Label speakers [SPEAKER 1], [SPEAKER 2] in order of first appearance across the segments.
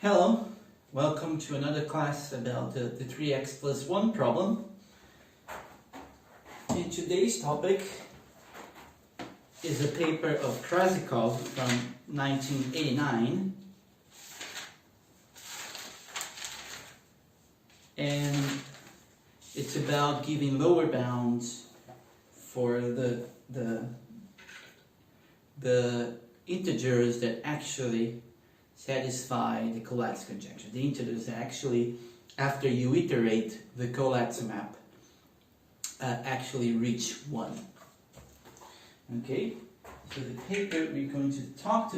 [SPEAKER 1] Hello, welcome to another class about the 3x plus 1 problem. And today's topic is a paper of Krasikov from 1989. And it's about giving lower bounds for the integers that actually satisfy the Collatz conjecture. The integers actually, after you iterate the Collatz map, actually reach 1. Okay, so the paper we're going to talk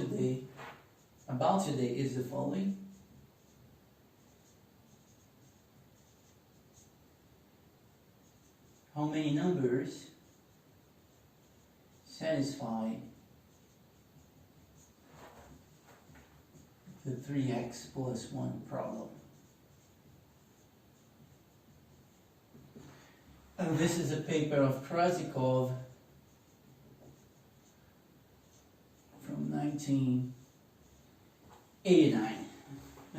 [SPEAKER 1] about today is the following. How many numbers satisfy the 3x plus 1 problem? And this is a paper of Krasikov from 1989.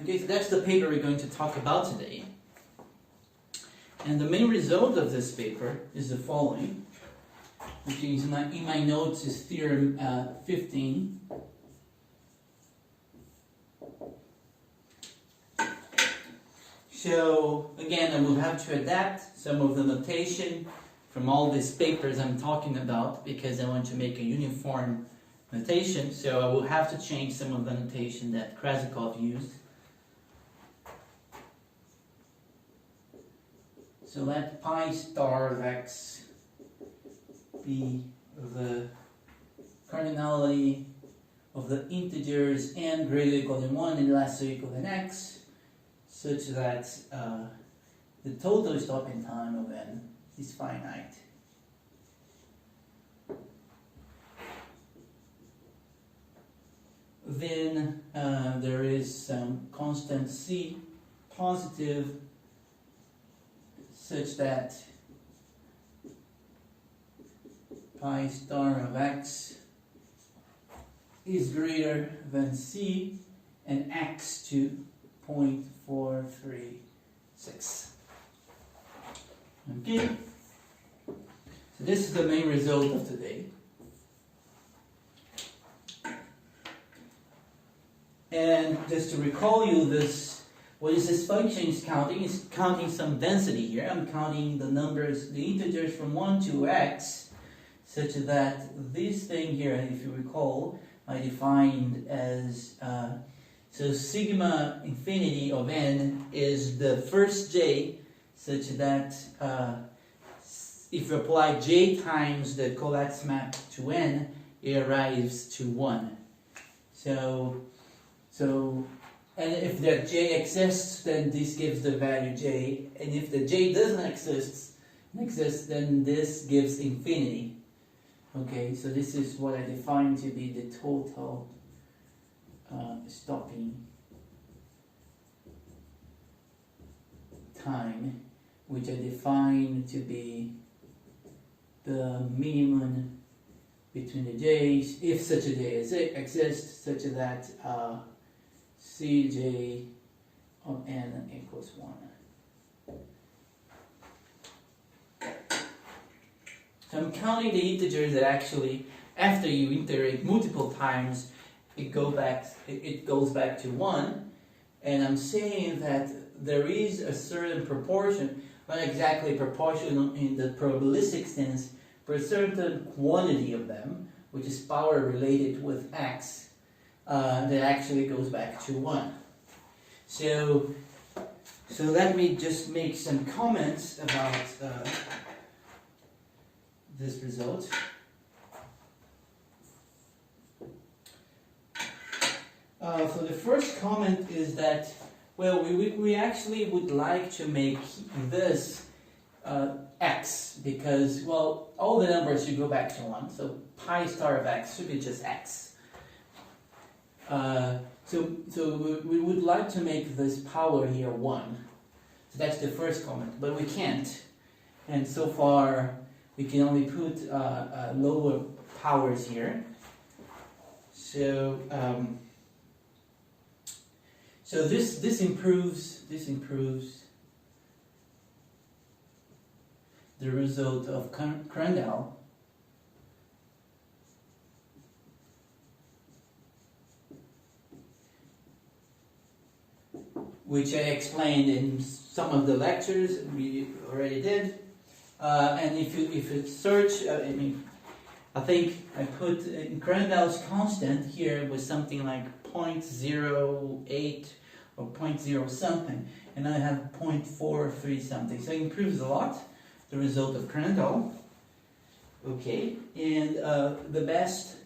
[SPEAKER 1] Okay, so that's the paper we're going to talk about today. And the main result of this paper is the following, which is in my notes is theorem 15. So again, I will have to adapt some of the notation from all these papers I'm talking about because I want to make a uniform notation. So I will have to change some of the notation that Krasikov used. So let pi star of x be the cardinality of the integers n greater or equal than 1 and less or equal than x, such that the total stopping time of n is finite. Then there is some constant c positive such that pi star of x is greater than c and x to 0.436. Okay, so this is the main result of today. And just to recall you this, what is this function is counting some density here. I'm counting the numbers, the integers from 1 to x, such that this thing here, if you recall, I defined as so sigma infinity of n is the first j, such that if you apply j times the Collatz map to n, it arrives to 1. So and if the j exists, then this gives the value j, and if the j doesn't exist, then this gives infinity. Okay, so this is what I define to be the total stopping time, which I define to be the minimum between the j's, if such a j exists, such that Cj of n equals 1. So I'm counting the integers that actually, after you iterate multiple times, it goes back to 1, and I'm saying that there is a certain proportion, not exactly proportional in the probabilistic sense, but a certain quantity of them, which is power related with x, that actually goes back to 1. So let me just make some comments about this result. So the first comment is that, well, we actually would like to make this x, because, well, all the numbers should go back to 1, so pi star of x should be just x. So we would like to make this power here 1. So that's the first comment, but we can't. And so far, we can only put lower powers here. So So this improves the result of Crandall. Which I explained in some of the lectures we already did. And if you search, I think I put in Crandall's constant here was something like 0.08 or 0.0 something, and I have 0.43 something. So it improves a lot the result of Crandall. Okay, and the best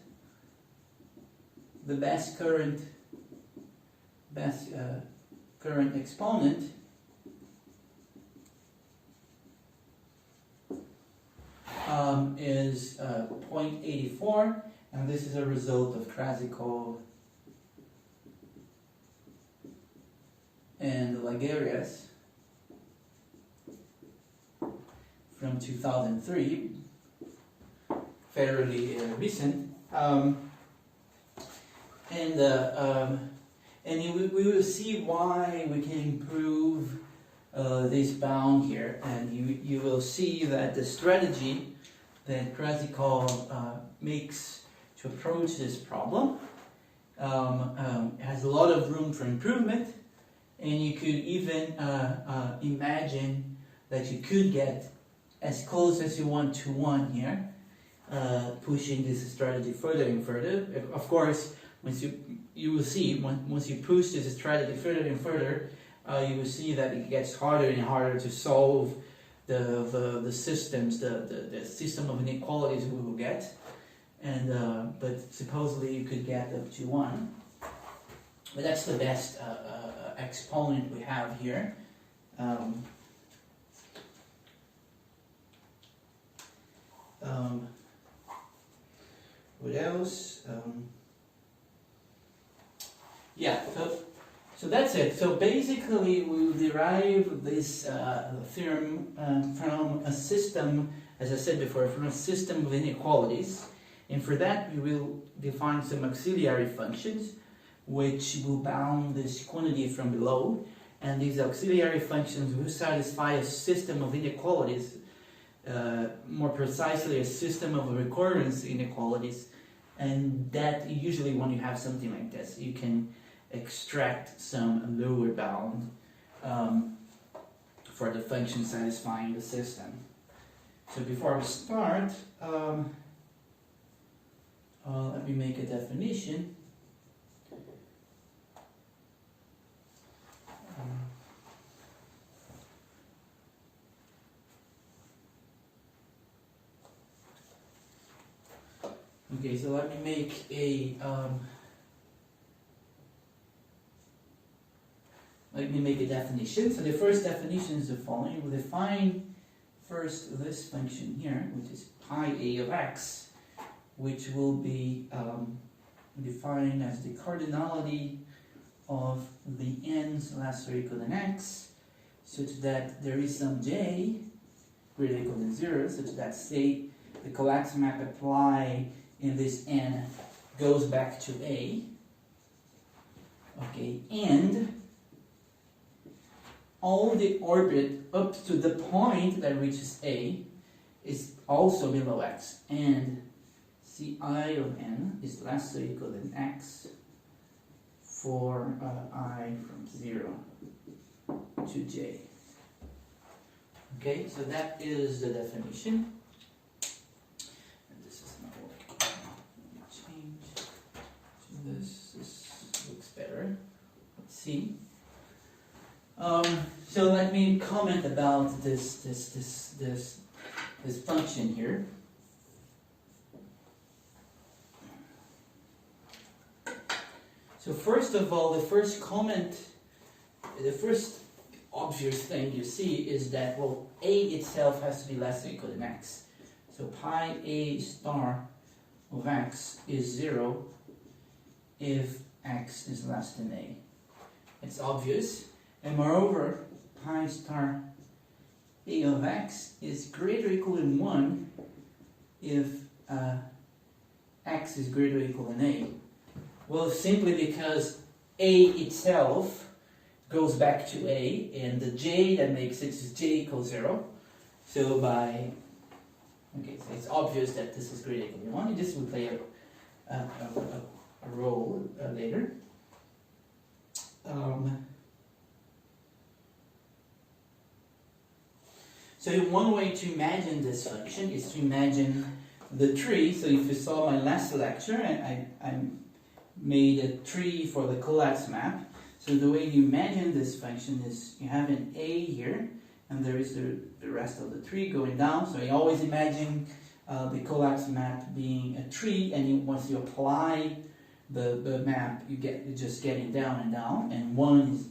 [SPEAKER 1] current exponent is 0.84, and this is a result of Krasikov and Lagarius from 2003, fairly recent, and we will see why we can improve this bound here, and you will see that the strategy that Krasikov makes to approach this problem has a lot of room for improvement, and you could even imagine that you could get as close as you want to 1 here, pushing this strategy further and further. Of course, once you will see, once you push this strategy further and further, you will see that it gets harder and harder to solve the systems, the system of inequalities we will get, and but supposedly you could get up to 1. But that's the best exponent we have here. What else? Yeah, so that's it. So basically we will derive this theorem from a system, as I said before, from a system of inequalities. And for that we will define some auxiliary functions which will bound this quantity from below. And these auxiliary functions will satisfy a system of inequalities, more precisely a system of recurrence inequalities. And that usually when you have something like this, you can extract some lower bound for the function satisfying the system. So before we start, let me make a definition. Okay, so let me make a definition. So the first definition is the following. We'll define first this function here, which is pi a of x, which will be defined as the cardinality of the n's less or equal than x, such that there is some j greater or equal than 0, such that, say, the Collatz map apply in this n goes back to A. Okay, and all the orbit up to the point that reaches A is also below x, and Ci of n is less or equal than x for I from 0 to j. Okay, so that is the definition. And this is not working. Let me change to this. This looks better. Let's see. So let me comment about this function here. So first of all, the first obvious thing you see is that, well, A itself has to be less than or equal than x. So pi a star of x is 0 if x is less than A. It's obvious. And moreover, pi star A of x is greater or equal than 1 if x is greater or equal than A. Well, simply because A itself goes back to A, and the j that makes it is j equals 0. So by, okay, so it's obvious that this is greater than 1, and this will play a role later. So one way to imagine this function is to imagine the tree. So if you saw my last lecture, I made a tree for the Collatz map. So the way you imagine this function is you have an A here, and there is the rest of the tree going down. So I always imagine the Collatz map being a tree, and once you apply the map, you're just getting down and down, and 1 is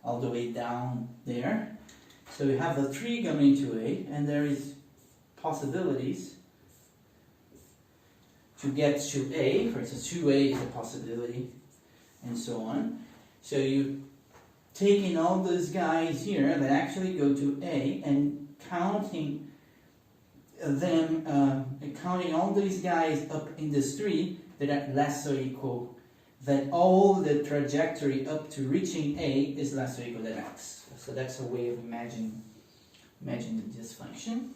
[SPEAKER 1] all the way down there. So you have the tree going to A, and there is possibilities to get to A. For instance, 2A is a possibility, and so on. So you taking all those guys here that actually go to A and counting them, counting all these guys up in this tree that are less or equal, that all the trajectory up to reaching A is less or equal than x. So that's a way of imagining this function.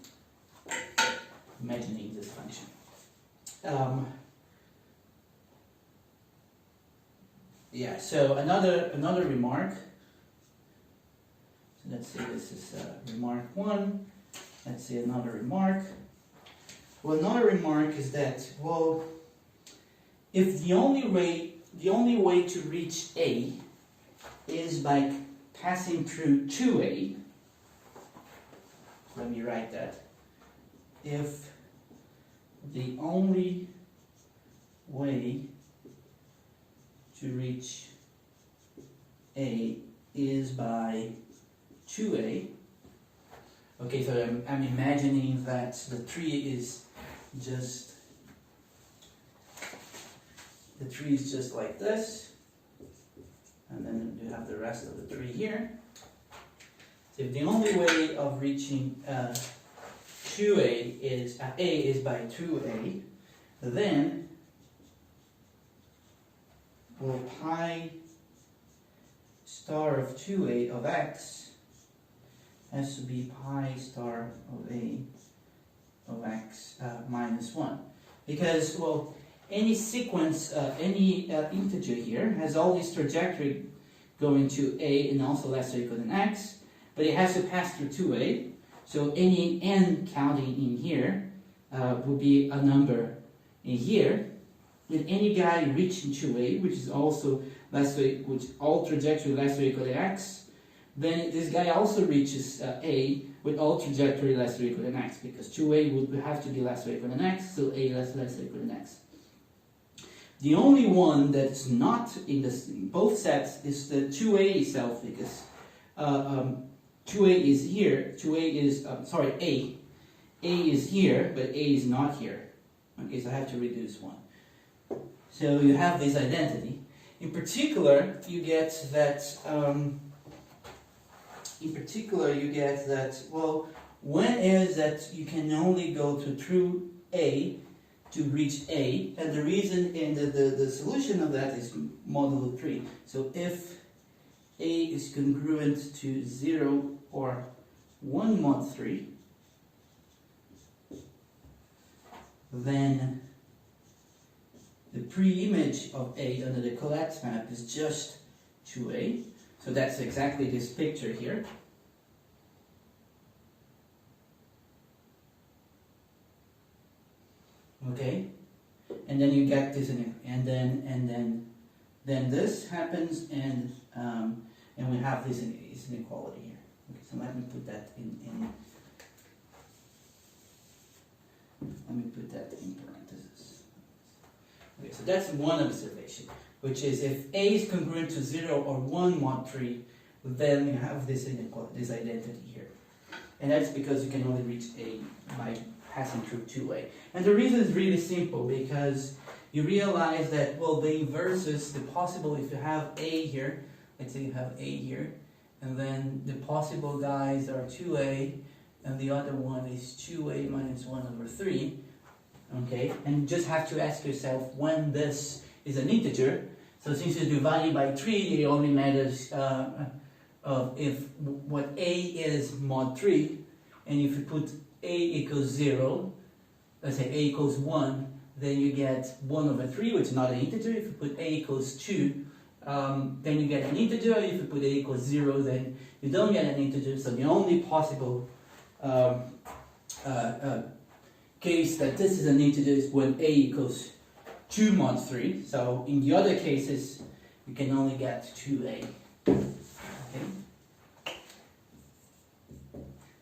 [SPEAKER 1] Imagining this function. Yeah. So another remark. So let's say this is remark 1. Let's say another remark. Well, another remark is that, well, if the only way to reach A is by passing through 2A, let me write that. If the only way to reach A is by 2A, okay, so I'm imagining that the tree is just like this, and then you have the rest of the tree here. So if the only way of reaching 2A is A is by 2A, then well, pi star of 2A of x has to be pi star of A of x minus 1. Because, well, any sequence, any integer here has all this trajectory going to A and also less or equal than x, but it has to pass through 2A. So any n counting in here will be a number in here. And any guy reaching 2A, which is also less or equal, which all trajectory less or equal to x, then this guy also reaches A with all trajectory less or equal than x, because 2A would have to be less or equal than x, so A less or equal than x. The only one that's not in both sets is the 2A itself, because 2A is here, 2A is, A. A is here, but A is not here. Okay, so I have to reduce one. So you have this identity. In particular, you get that, well, when is that you can only go through A to reach A, and the reason in the solution of that is modulo 3. So if A is congruent to 0 or 1 mod 3, then the pre-image of A under the Collatz map is just 2A. So that's exactly this picture here. Okay, and then you get this, and then this happens, and we have this inequality here. Okay, so let me put that in parentheses. Okay, so that's one observation, which is if A is congruent to 0 or 1 mod 3, then you have this inequality, this identity here, and that's because you can only reach A by passing through 2A. And the reason is really simple, because you realize that, well, the inverse is the possible, if you have A here, let's say you have A here, and then the possible guys are 2A, and the other one is 2A minus 1 over 3, okay? And you just have to ask yourself when this is an integer. So since you're dividing by 3, it only matters if what a is mod 3, and if you put a equals 0, let's say a equals 1, then you get 1 over 3, which is not an integer. If you put a equals 2, then you get an integer. If you put a equals 0, then you don't get an integer. So the only possible case that this is an integer is when a equals 2 mod 3. So in the other cases, you can only get 2a. Okay.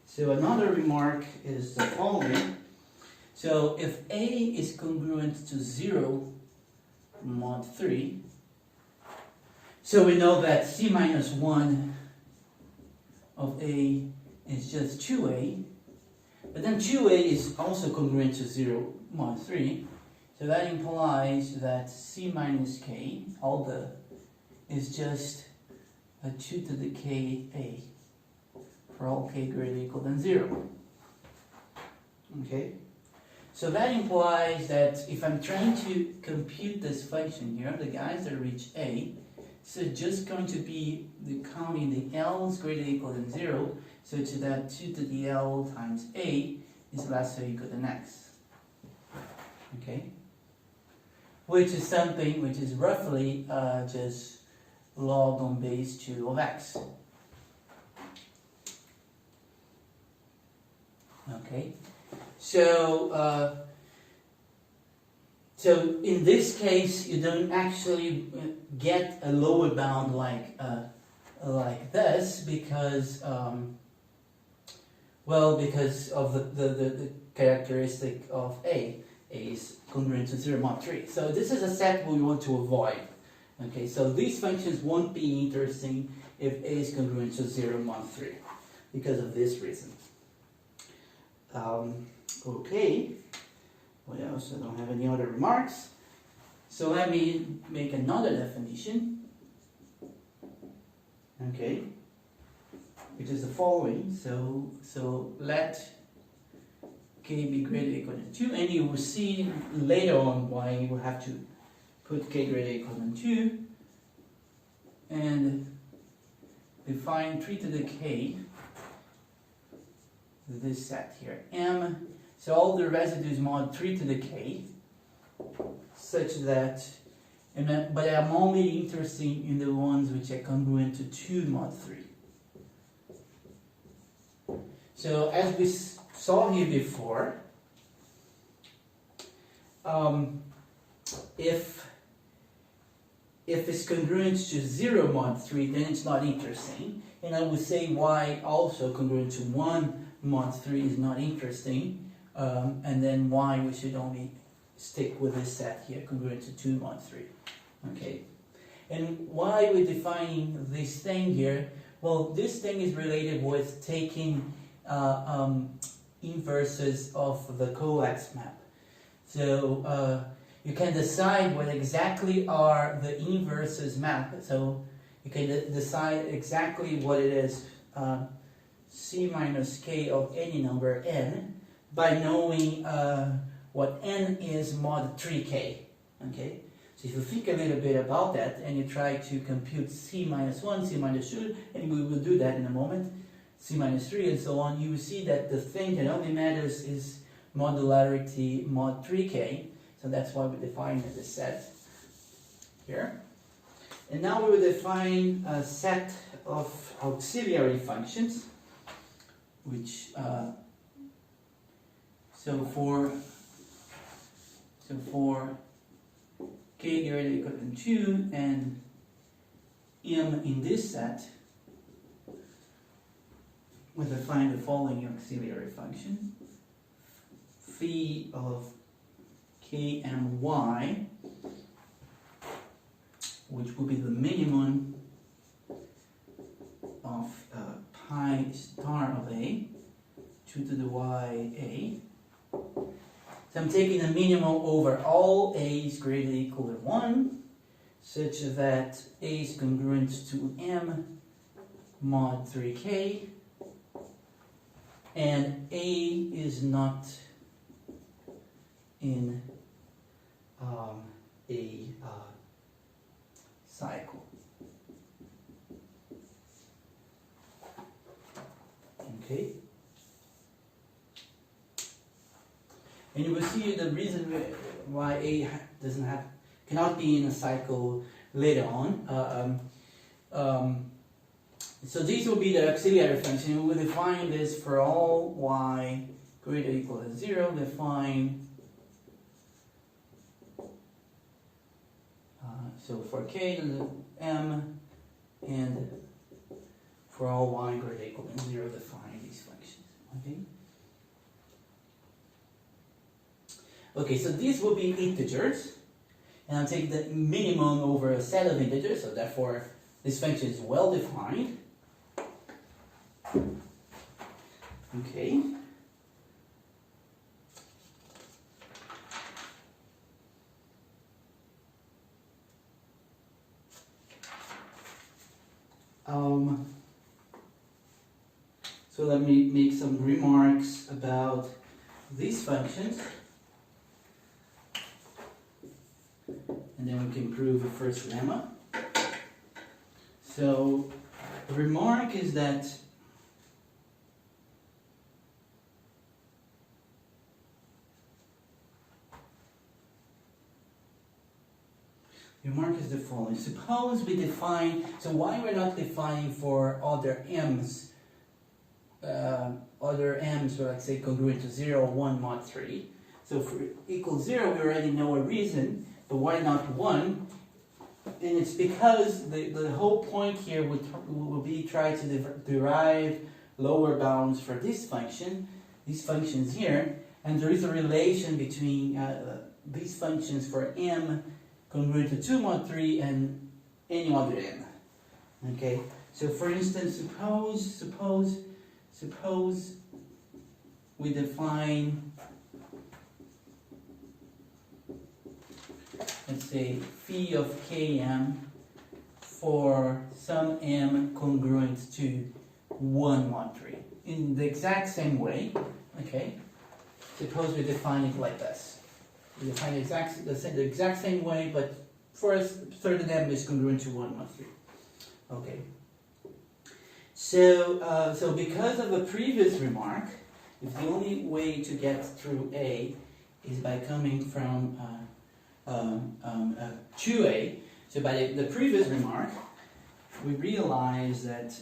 [SPEAKER 1] So another remark is the following. So if a is congruent to 0 mod 3, so we know that c minus 1 of a is just 2a, but then 2a is also congruent to 0 mod 3, so that implies that c minus k, all the, is just a 2 to the k a for all k greater or equal than 0. Okay? So that implies that if I'm trying to compute this function here, the guys that reach a, so just going to be the counting the l's greater or equal than 0, such that 2 to the l times a is less or equal than x. Okay? Which is something which is roughly just log on base 2 of x. Okay? So, so in this case, you don't actually get a lower bound like this because, well, because of the characteristic of a. A is congruent to 0 mod 3. So this is a set we want to avoid. Okay, so these functions won't be interesting if a is congruent to 0 mod 3 because of this reason. Okay, what else? I don't have any other remarks. So let me make another definition. Okay, which is the following. So let k be greater or equal than 2, and you will see later on why you will have to put k greater or equal than 2, and define 3 to the k, this set here, m, so all the residues mod 3 to the k, such that, but I'm only interested in the ones which are congruent to 2 mod 3. So as we saw here before, if it's congruent to 0 mod 3, then it's not interesting. And I would say why also congruent to 1 mod 3 is not interesting, and then why we should only stick with this set here, congruent to 2 mod 3. Okay, and why we're defining this thing here? Well, this thing is related with taking inverses of the Collatz map. So you can decide what exactly are the inverses map. So you can decide exactly what it is, c minus k of any number n, by knowing what n is mod 3k. Okay, so if you think a little bit about that and you try to compute c minus 1, c minus 2, and we will do that in a moment, c minus 3 and so on, you will see that the thing that only matters is modularity mod 3k. So that's why we define this set here. And now we will define a set of auxiliary functions, which so for k greater or equal than 2 and m in this set, we define the following auxiliary function: phi of k and y, which will be the minimum of pi star of a, 2 to the y a. So I'm taking the minimum over all a's greater or equal to 1, such that a is congruent to m mod 3k, and a is not in a cycle. And you will see the reason why A cannot be in a cycle later on. So these will be the auxiliary function. We will define this for all y greater or equal to 0. Define so for k to the m, and for all y greater or equal to 0, define these functions. Okay. Okay, so these will be integers, and I'll take the minimum over a set of integers, so therefore this function is well defined. Okay. So let me make some remarks about these functions, and then we can prove the first lemma. So the remark is that the remark is the following. Suppose we define, so why we're not defining for other m's, so let's say congruent to 0, 1, mod 3. So for equals 0, we already know a reason, but why not 1? And it's because the whole point here will be try to derive lower bounds for this function, these functions here, and there is a relation between these functions for m congruent to 2 mod 3 and any other m. Okay, so for instance, suppose we define, let's say, phi of km for some m congruent to 1 mod 3 in the exact same way. Okay, suppose we define it like this. We define the exact same way, but for a certain m is congruent to 1 mod 3. Okay. So because of a previous remark, if the only way to get through A is by coming from 2A, so by the previous remark, we realize that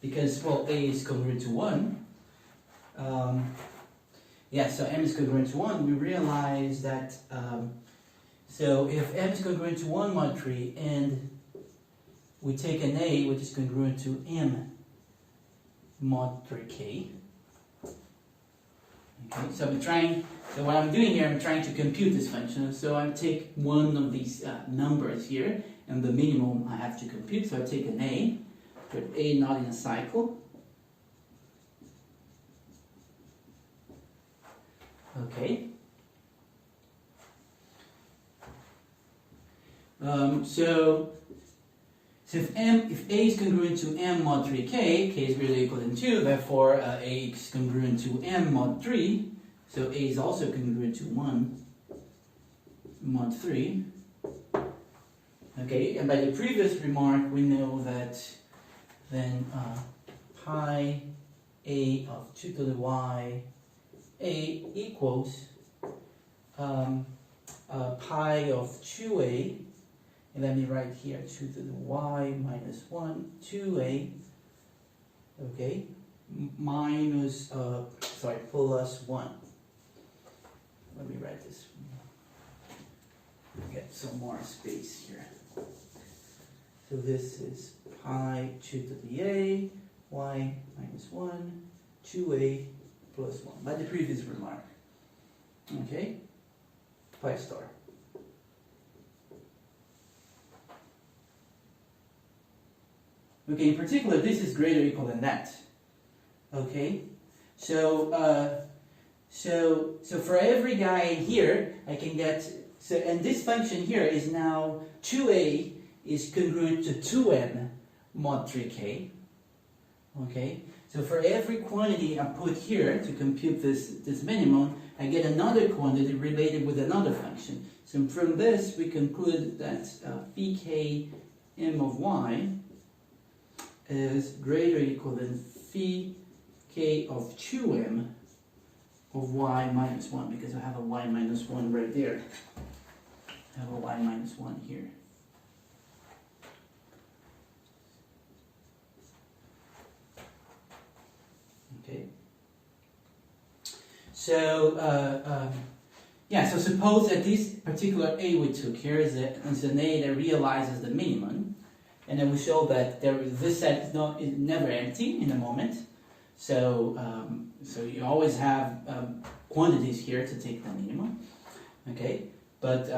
[SPEAKER 1] because, well, A is congruent to 1, so m is congruent to 1, we realize that, so if m is congruent to 1 mod 3 and we take an A which is congruent to m mod 3k. Okay, so what I'm doing here, I'm trying to compute this function. So I take one of these numbers here, and the minimum I have to compute. So I take an A, put A not in a cycle. Okay. So if A is congruent to m mod 3k, k is greater or equal than 2, therefore A is congruent to m mod 3, so A is also congruent to 1 mod 3. Okay, and by the previous remark, we know that then pi A of 2 to the y A equals pi of 2A, and let me write here 2 to the y minus 1, 2A, okay, minus, plus 1. Let me write this. Get some more space here. So this is pi 2 to the A, y minus 1, 2A plus 1, by the previous remark. Okay, pi star. Okay, in particular, this is greater or equal than that. Okay, so for every guy here, I can get, and this function here is now 2A is congruent to 2m mod 3k. Okay, so for every quantity I put here to compute this minimum, I get another quantity related with another function. So from this, we conclude that phi k m of y is greater or equal than phi k of 2m of y minus 1, because I have a y minus 1 right there. I have a y minus 1 here. Okay. So, yeah, so suppose that this particular A we took here is an A that realizes the minimum, and then we show that this set is never empty in a moment. So, so you always have quantities here to take the minimum. Okay, but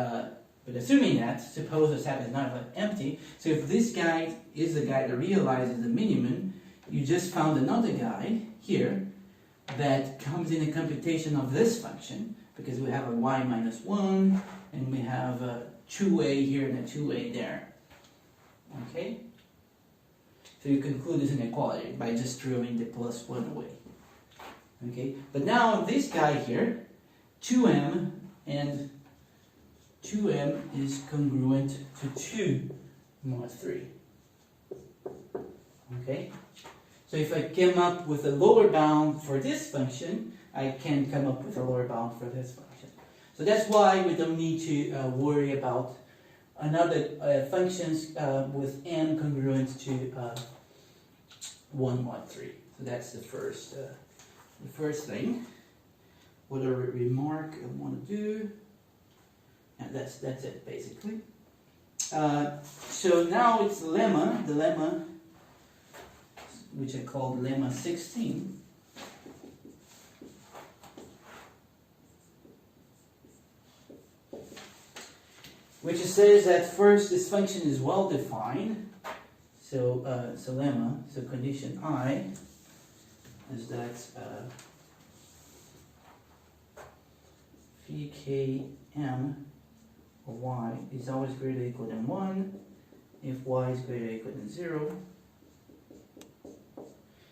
[SPEAKER 1] assuming that, suppose the set is not empty. So if this guy is the guy that realizes the minimum, you just found another guy here that comes in a computation of this function, because we have a y minus 1, and we have a 2a here and a 2a there. Okay? So you conclude this inequality by just throwing the plus 1 away. Okay? But now this guy here, 2m, and 2m is congruent to 2 mod 3. Okay? So if I came up with a lower bound for this function, I can come up with a lower bound for this function. So that's why we don't need to worry about another functions with m congruent to 1 mod 3. So that's the first thing. What a remark I want to do. And that's it basically. So now it's the lemma, which I call lemma 16. Which says that first this function is well defined. So lemma, so condition I is that phi k m of y is always greater or equal than 1 if y is greater or equal than 0.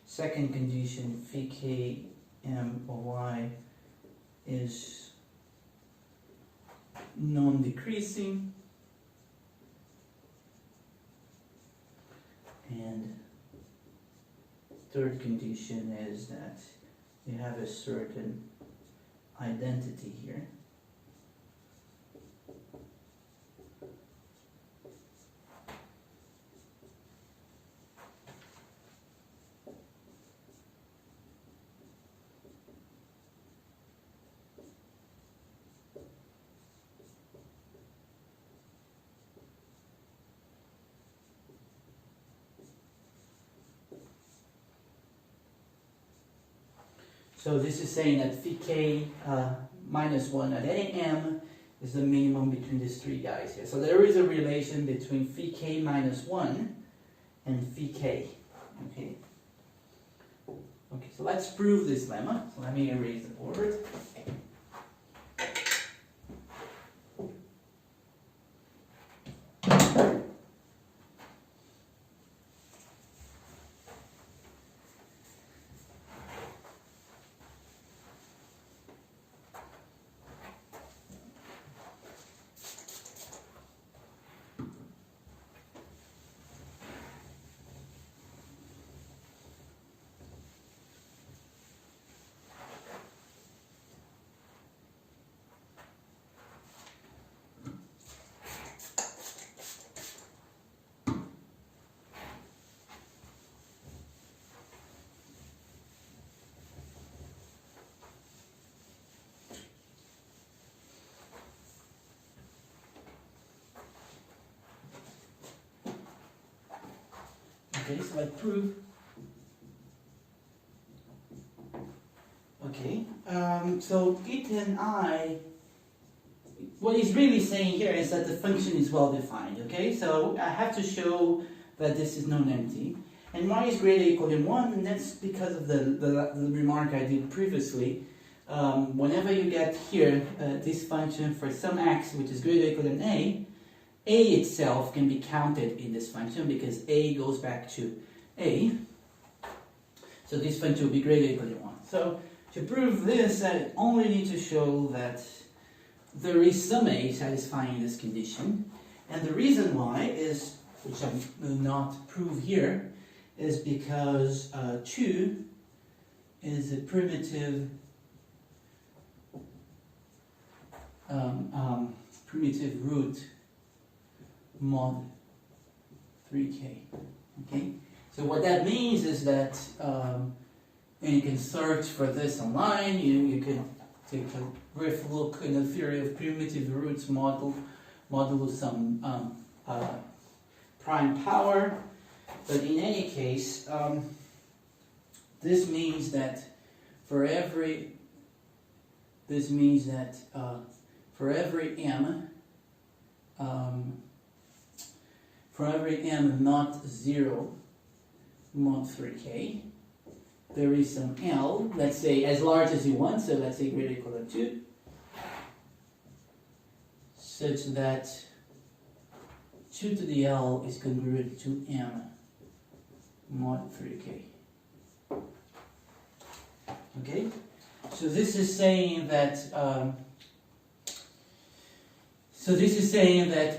[SPEAKER 1] Second condition, phi k m of y is non-decreasing, and third condition is that you have a certain identity here. So this is saying that phi k minus 1 at any m is the minimum between these three guys here. So there is a relation between phi k minus 1 and phi k. Okay. Okay, so let's prove this lemma. So let me erase the board. Okay, so I prove. Okay, so it and I, what he's really saying here is that the function is well defined. Okay, so I have to show that this is non-empty, and y is greater or equal than 1, and that's because of the remark I did previously. Whenever you get here this function for some x which is greater or equal than a itself can be counted in this function because a goes back to a. So this function will be greater or equal than 1. So to prove this, I only need to show that there is some a satisfying this condition. And the reason why is, which I will not prove here, is because 2 is a primitive primitive root mod 3k. Okay, so what that means is that, and you can search for this online. You can take a brief look in the theory of primitive roots modulus some prime power. But in any case, this means that for every m not 0 mod 3k, there is some L, let's say as large as you want, so let's say greater or equal to 2, such that 2 to the L is congruent to m mod 3k. Okay, so this is saying that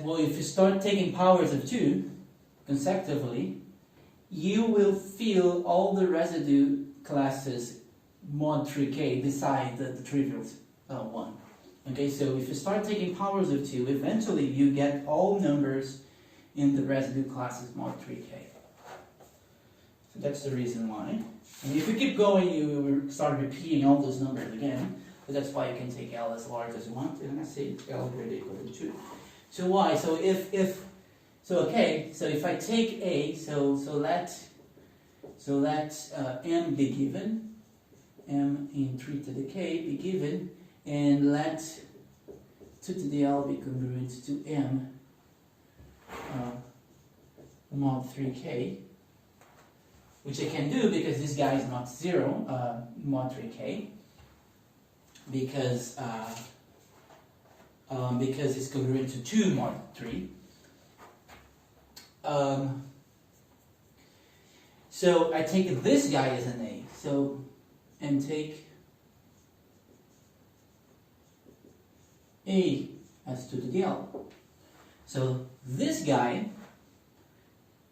[SPEAKER 1] well, if you start taking powers of 2 consecutively, you will fill all the residue classes mod 3k beside the trivial one. Okay, so if you start taking powers of 2, eventually you get all numbers in the residue classes mod 3k. So that's the reason why. And if you keep going, you will start repeating all those numbers again. So that's why you can take L as large as you want, and let's say L greater equal to 2. So why? So if I take A, so let M be given, M in 3 to the K be given, and let 2 to the L be congruent to M mod 3K, which I can do because this guy is not 0 mod 3K, because it's congruent to 2 mod 3. So I take this guy as an A, and take A as 2 to the L. So this guy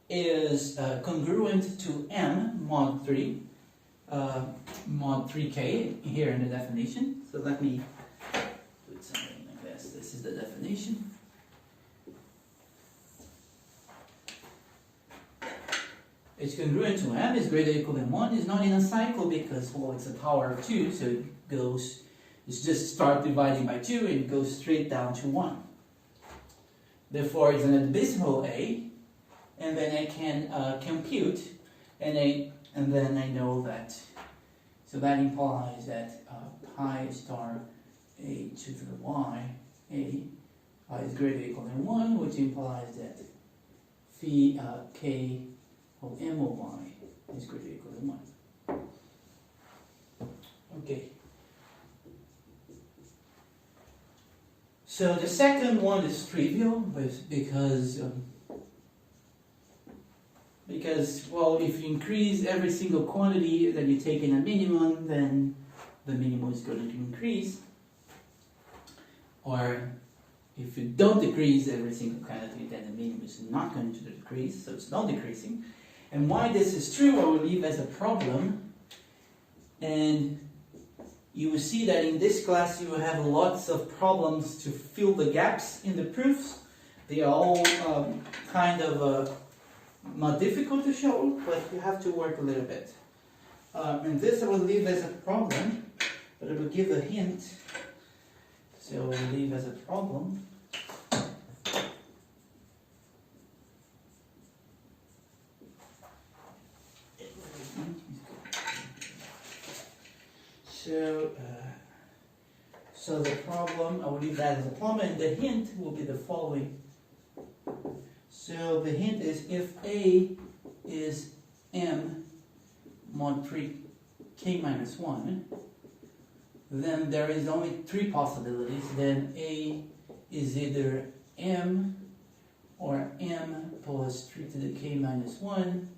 [SPEAKER 1] is congruent to M mod 3, mod 3k here in the definition. So let me put something like this. This is the definition. It's congruent to M is greater or equal than 1. It's not in a cycle because, well, it's a power of 2, so it goes, it's just start dividing by 2 and it goes straight down to 1. Therefore, it's an abysmal A, and then I can compute, and then I know that, so that implies that pi star A to the y, A is greater or equal than 1, which implies that phi k of m of y is greater or equal than 1. Okay. So the second one is trivial, because well, if you increase every single quantity that you take in a minimum, then the minimum is going to increase. Or if you don't decrease every single quantity, then the minimum is not going to decrease, so it's not decreasing. And why this is true, I will leave as a problem. And you will see that in this class you will have lots of problems to fill the gaps in the proofs. They are all kind of not difficult to show, but you have to work a little bit. And this I will leave as a problem, but I will give a hint. So I will leave as a problem. So the problem, I will leave that as a problem, and the hint will be the following. So the hint is if A is M mod 3k minus 1, then there is only 3 possibilities. Then A is either M or M plus 3 to the k minus 1,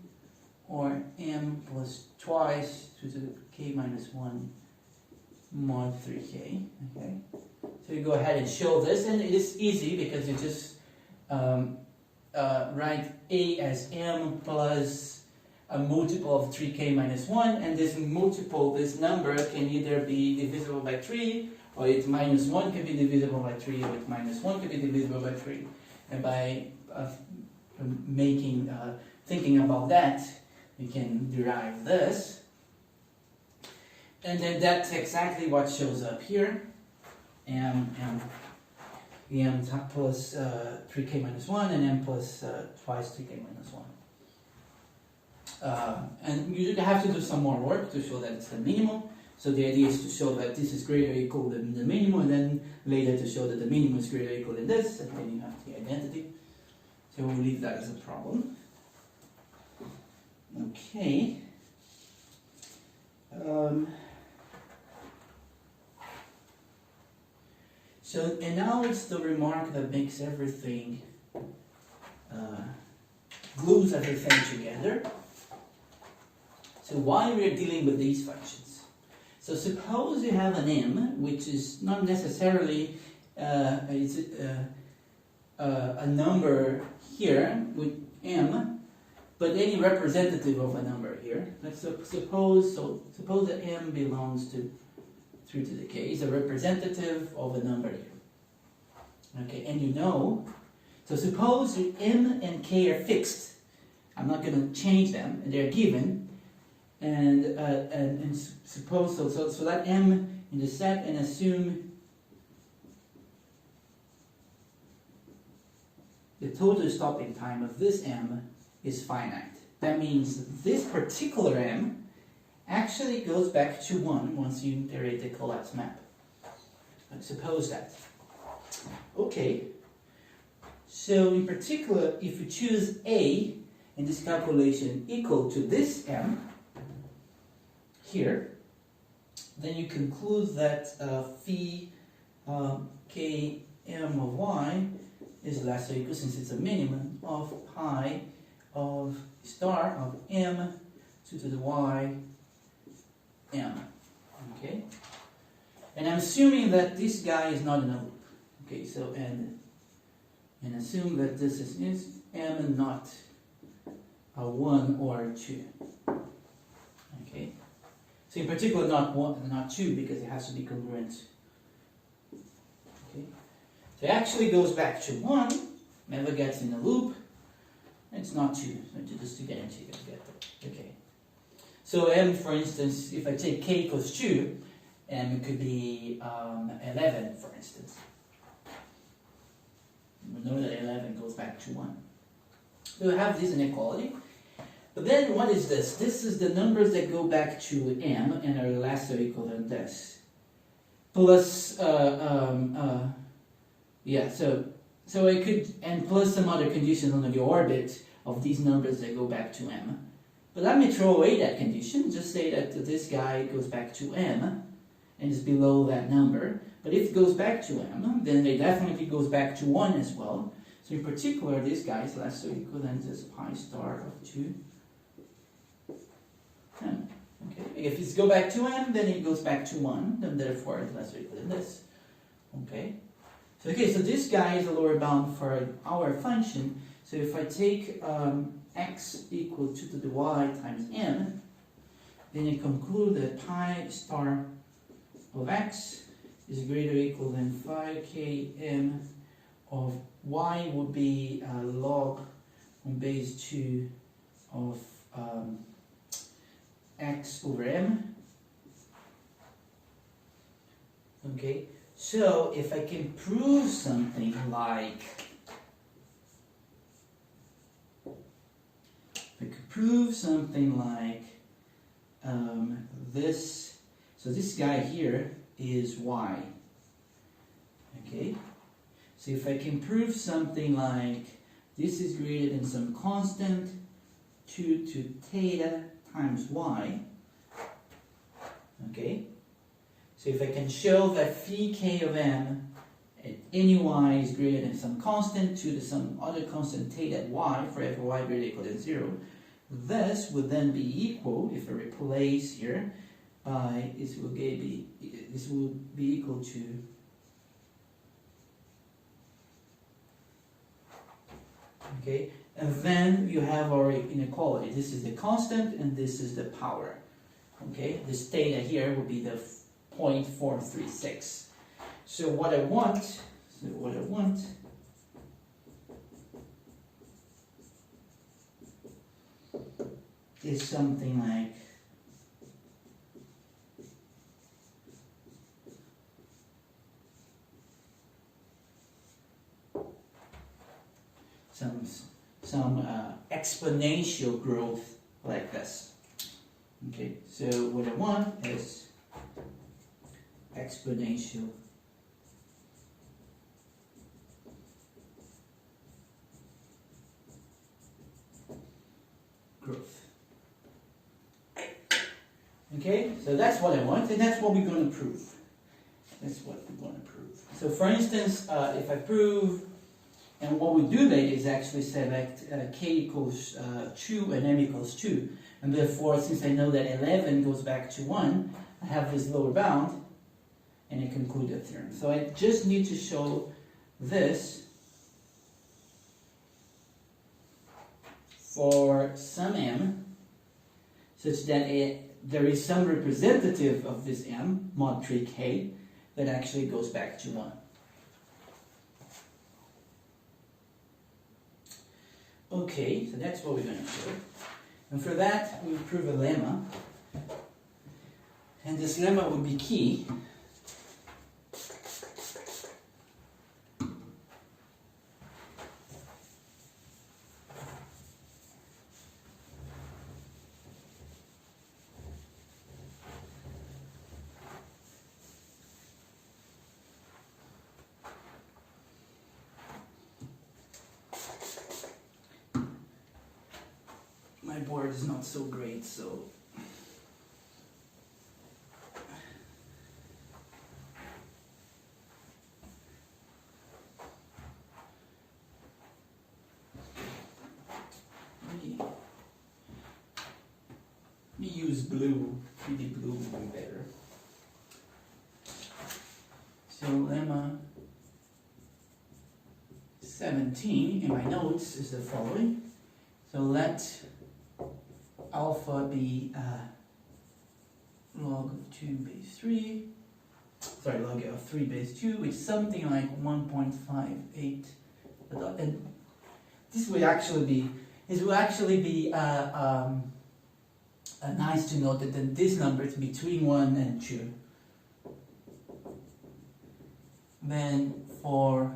[SPEAKER 1] or M plus twice 2 to the k minus 1 mod 3k. Okay, so you go ahead and show this, and it is easy because you just write A as M plus a multiple of 3k minus 1, and this multiple, this number, can either be divisible by 3 or it minus 1 can be divisible by 3, or it minus 1 can be divisible by 3. And by thinking about that, we can derive this. And then that's exactly what shows up here. M plus 3k minus 1 and m plus twice 3k minus 1. And you have to do some more work to show that it's the minimum. So the idea is to show that this is greater or equal than the minimum, and then later to show that the minimum is greater or equal than this, and then you have the identity. So we'll leave that as a problem. Okay. So, and now it's the remark that makes everything, glues everything together. So why we're dealing with these functions? So suppose you have an m, which is not necessarily a number here with m, but any representative of a number here. Let's suppose that m belongs to 3 to the k is a representative of a number here. Okay, and you know, so suppose m and k are fixed. I'm not going to change them, and they're given. And suppose so that m in the set, and assume the total stopping time of this m is finite. That means this particular m actually goes back to 1 once you iterate the Collatz map. Suppose that. Okay. So in particular, if you choose A in this calculation equal to this m here, then you conclude that phi k m of y is less or equal, since it's a minimum, of pi of star of m 2 to the y m. Okay? And I'm assuming that this guy is not in a loop. Okay, so and assume that this is m and not a 1 or 2. Okay? So in particular not 1 not 2, because it has to be congruent. Okay? So it actually goes back to 1, never gets in a loop, and it's not 2. So just to guarantee that get that. Okay. So m, for instance, if I take k equals 2, m could be 11, for instance. We know that 11 goes back to 1. So we have this inequality. But then what is this? This is the numbers that go back to m and are less or equal than this. Plus, yeah, so I could, and plus some other conditions on the orbit of these numbers that go back to m. But let me throw away that condition, just say that this guy goes back to m and is below that number. But if it goes back to m, then it definitely goes back to 1 as well. So in particular, this guy is less or equal than this pi star of 2. M. Okay. If it's go back to m, then it goes back to 1, then therefore it's less or equal than this. Okay. So this guy is the lower bound for our function. So if I take x equal 2 to the y times m, then I conclude that pi star of x is greater or equal than 5km of y would be log on base 2 of x over m. Okay, so if I can prove something like, this, so this guy here is y. Okay, so if I can prove something like this is greater than some constant 2 to theta times y. Okay, so if I can show that phi k of m at any y is greater than some constant 2 to some other constant theta at y for every y greater or equal than 0, this would then be equal, if I replace here, by this will be equal to okay, and then you have our inequality. This is the constant and this is the power. Okay, this theta here will be the 0.436. So what I want is something like some exponential growth like this. Okay, so what I want is exponential growth. Okay, so that's what I want, and that's what we're going to prove. That's what we want to prove. So for instance, if I prove, and what we do later is actually select k equals 2 and m equals 2. And therefore, since I know that 11 goes back to 1, I have this lower bound, and I conclude the theorem. So I just need to show this for some m, such that there is some representative of this m, mod 3k, that actually goes back to 1. Okay, so that's what we're going to show. And for that, we prove a lemma. And this lemma would be key. My board is not so great, so we use blue. Maybe blue would be better. So lemma 17 in my notes is the following. So let alpha be log of 2 base 3, sorry, log of 3 base 2, which is something like 1.58. And this will actually be nice to note that this number is between 1 and 2. Then for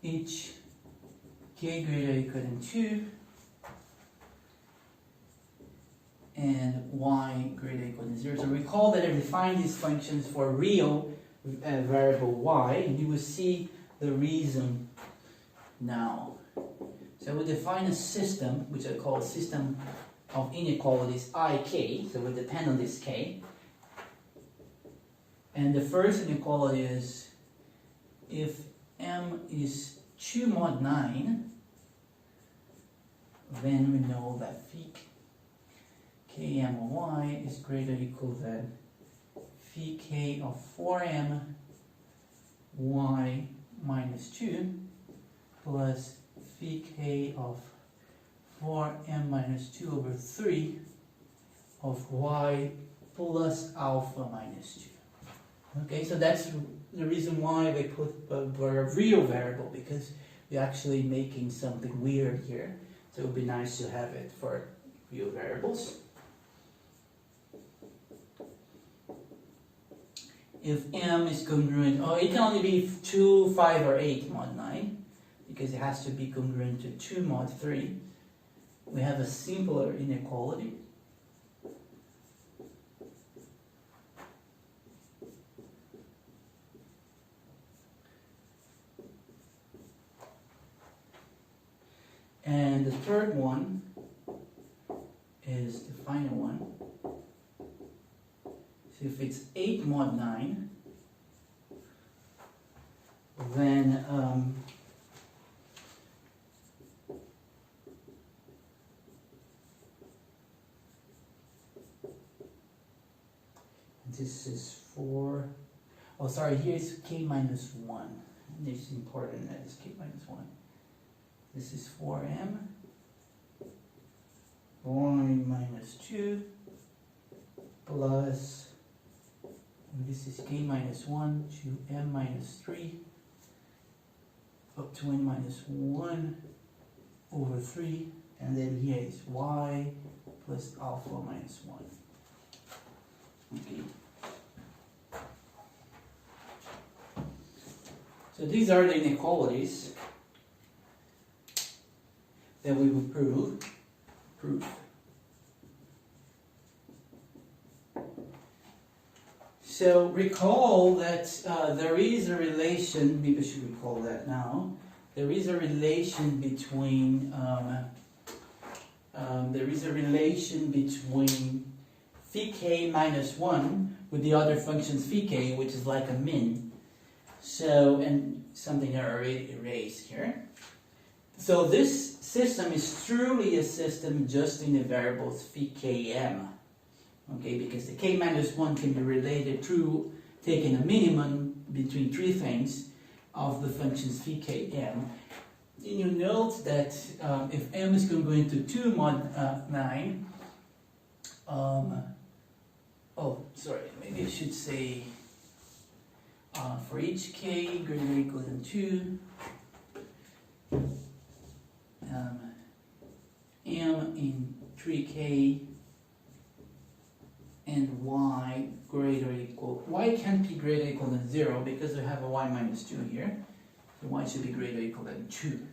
[SPEAKER 1] each k greater or equal than 2 and y greater or equal than 0. So recall that I defined these functions for real variable y, and you will see the reason now. So we define a system, which I call system of inequalities ik, so we depend on this k. And the first inequality is if m is 2 mod 9, then we know that phi km of y is greater or equal than phi k of 4m y minus 2 plus phi k of 4m minus 2 over 3 of y plus alpha minus 2. Okay, so that's the reason why they put a real variable, because we're actually making something weird here. So it would be nice to have it for real variables. If m is congruent, it can only be 2, 5, or 8 mod 9, because it has to be congruent to 2 mod 3. We have a simpler inequality. And the third one is the final one. So if it's 8 mod 9, then this is 4. Oh, sorry, here's k minus 1. This is important, that is k minus 1. This is 4m, y minus 2, plus and this is k minus 1 to m minus 3 up to n minus 1 over 3, and then here is y plus alpha minus 1. Okay. So these are the inequalities that we will prove. So recall that there is a relation, maybe I should recall that now, there is a relation between phi k minus 1 with the other functions phi k, which is like a min. So, and something I already erased here. So this system is truly a system just in the variables phi k m. Okay, because the k minus 1 can be related through taking a minimum between three things of the functions phi k m. And you note that if m is congruent to 2 mod 9, maybe I should say for each k greater or equal than 2, m in 3k and y greater or equal, y can't be greater or equal than 0 because we have a y minus 2 here. So y should be greater or equal than 2.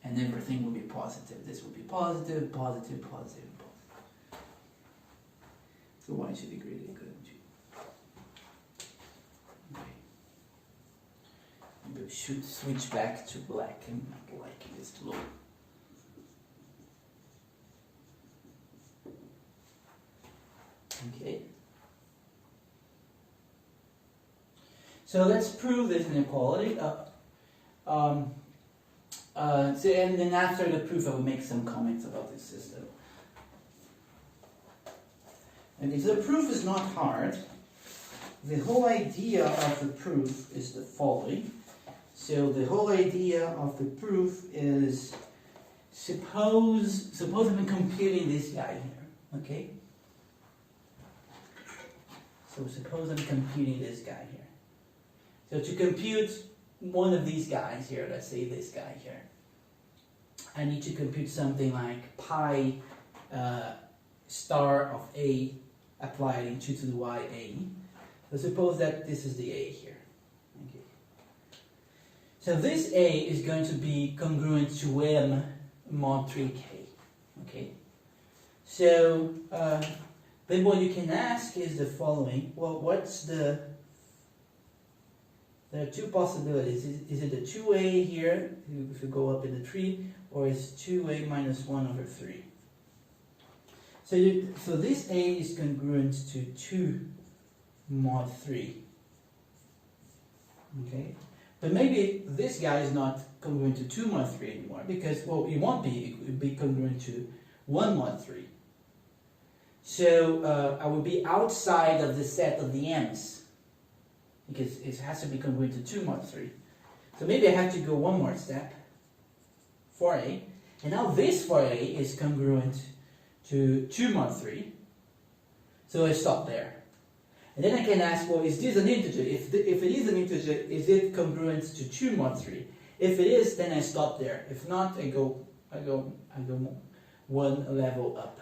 [SPEAKER 1] And everything will be positive. This will be positive, positive, positive, positive. So y should be greater or equal than 2. Okay. Maybe we should switch back to black and not like this blue. Okay. So let's prove this inequality. And then after the proof, I will make some comments about this system. And if the proof is not hard, the whole idea of the proof is the following. So the whole idea of the proof is, suppose I'm computing this guy here, okay? So suppose I'm computing this guy here. So to compute one of these guys here, let's say this guy here, I need to compute something like pi star of a applied in 2 to the y a. So suppose that this is the a here. Okay. So this a is going to be congruent to m mod 3k. Okay. So then what you can ask is the following. Well, there are two possibilities. Is it the 2a here, if you go up in the tree, or is 2a minus 1 over 3? So this a is congruent to 2 mod 3. Okay? But maybe this guy is not congruent to 2 mod 3 anymore, because, well, it won't be. It would be congruent to 1 mod 3. So I will be outside of the set of the m's, because it has to be congruent to 2 mod 3. So maybe I have to go one more step, 4a, and now this 4a is congruent to 2 mod 3, so I stop there. And then I can ask, well, is this an integer? If it is an integer, is it congruent to 2 mod 3? If it is, then I stop there. If not, I go one level up.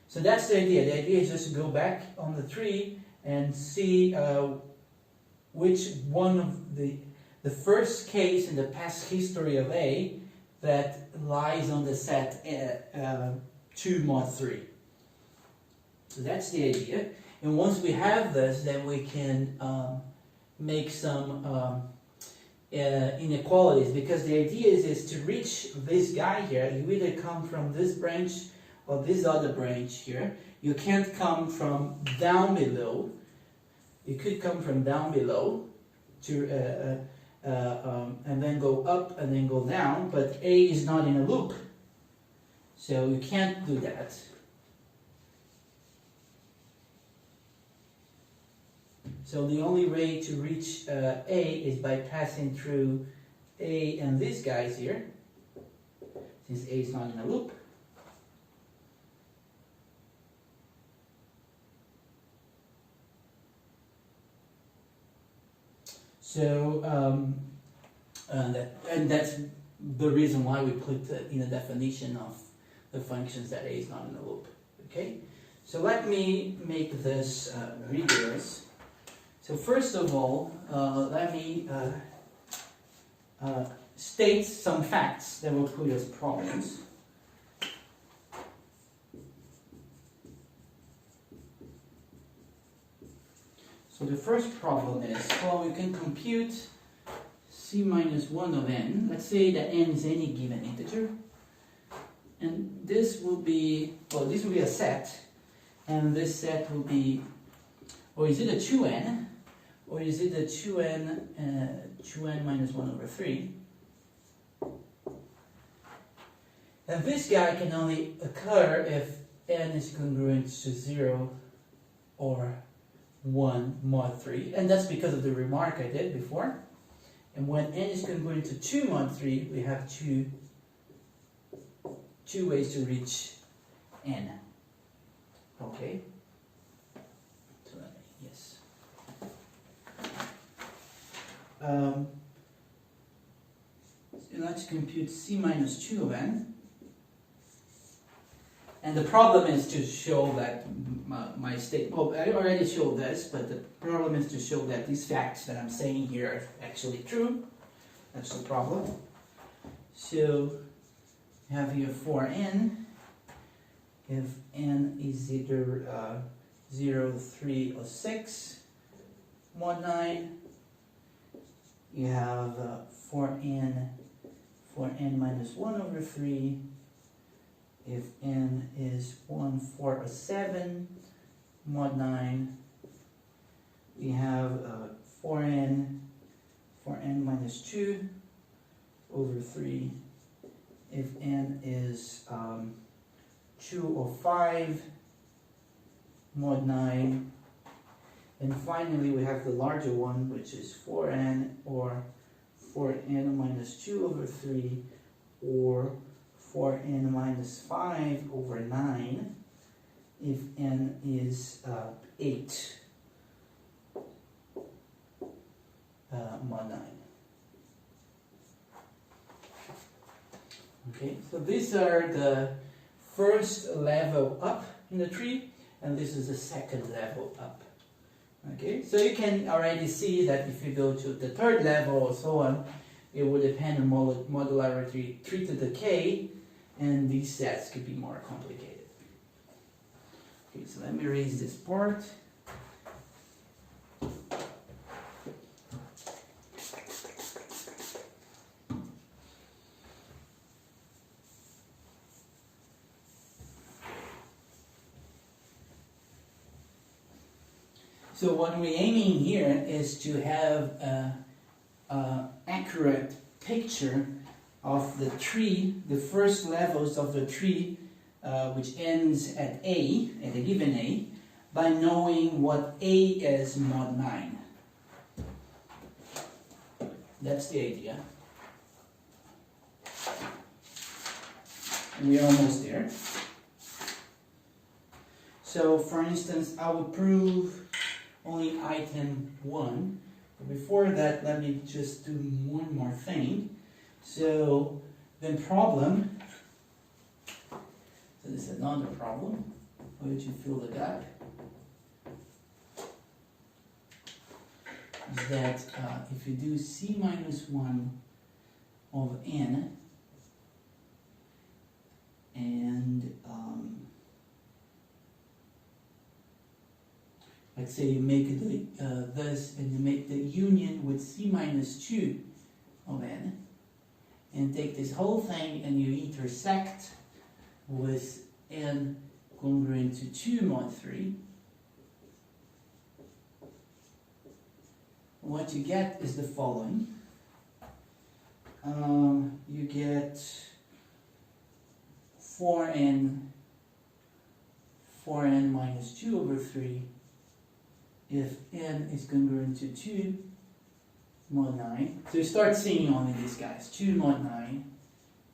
[SPEAKER 1] So that's the idea. The idea is just to go back on the tree and see which one of the first case in the past history of A that lies on the set 2 mod 3. So that's the idea. And once we have this, then we can make some inequalities, because the idea is to reach this guy here, you either come from this branch or this other branch here. You can't come from down below. You could come from down below to and then go up and then go down, but A is not in a loop, so you can't do that. So the only way to reach A is by passing through A and these guys here, since A is not in a loop. So that's the reason why we put in the definition of the functions that a is not in a loop. Okay, so let me make this rigorous. So first of all, let me state some facts that will put as problems. So the first problem is, well, we can compute c minus 1 of n. Let's say that n is any given integer. And this will be, well, this will be a set. And this set will be, or is it a 2n? Or is it a 2n minus 1 over 3? And this guy can only occur if n is congruent to 0 or 1 mod 3. And that's because of the remark I did before. And when n is congruent to 2 mod 3, we have two ways to reach n. Okay? So yes. So let's compute c minus 2 of n. And the problem is to show that my state, well, I already showed this, but the problem is to show that these facts that I'm saying here are actually true. That's the problem. So we have here for n, if n is either 0, 3, or 6, mod 9, you have for n minus 1 over 3, if n is 1, 4, or 7, mod 9, we have for n minus 2 over 3, if n is 2 or 5, mod 9, and finally we have the larger one, which is 4n, or 4n minus 2 over 3, or 4n minus 5 over 9, if n is 8, mod 9. Okay, so these are the first level up in the tree, and this is the second level up. Okay, so you can already see that if you go to the third level or so on, it will depend on modularity 3 to the k, and these sets could be more complicated. Okay, so let me erase this part. So what we're aiming here is to have an accurate picture of the tree, the first levels of the tree, which ends at a given a, by knowing what a is mod 9. That's the idea. And we're almost there. So for instance, I will prove only item 1. But before that, let me just do one more thing. So the problem, so this is another problem. Why did you fill the gap? Is that if you do c minus 1 of n, and let's say you make this, and you make the union with c minus 2 of n, and take this whole thing and you intersect with n congruent to 2 mod 3, what you get is the following. You get 4n minus 2 over 3 if n is congruent to 2 mod 9. So you start seeing only these guys, 2 mod 9,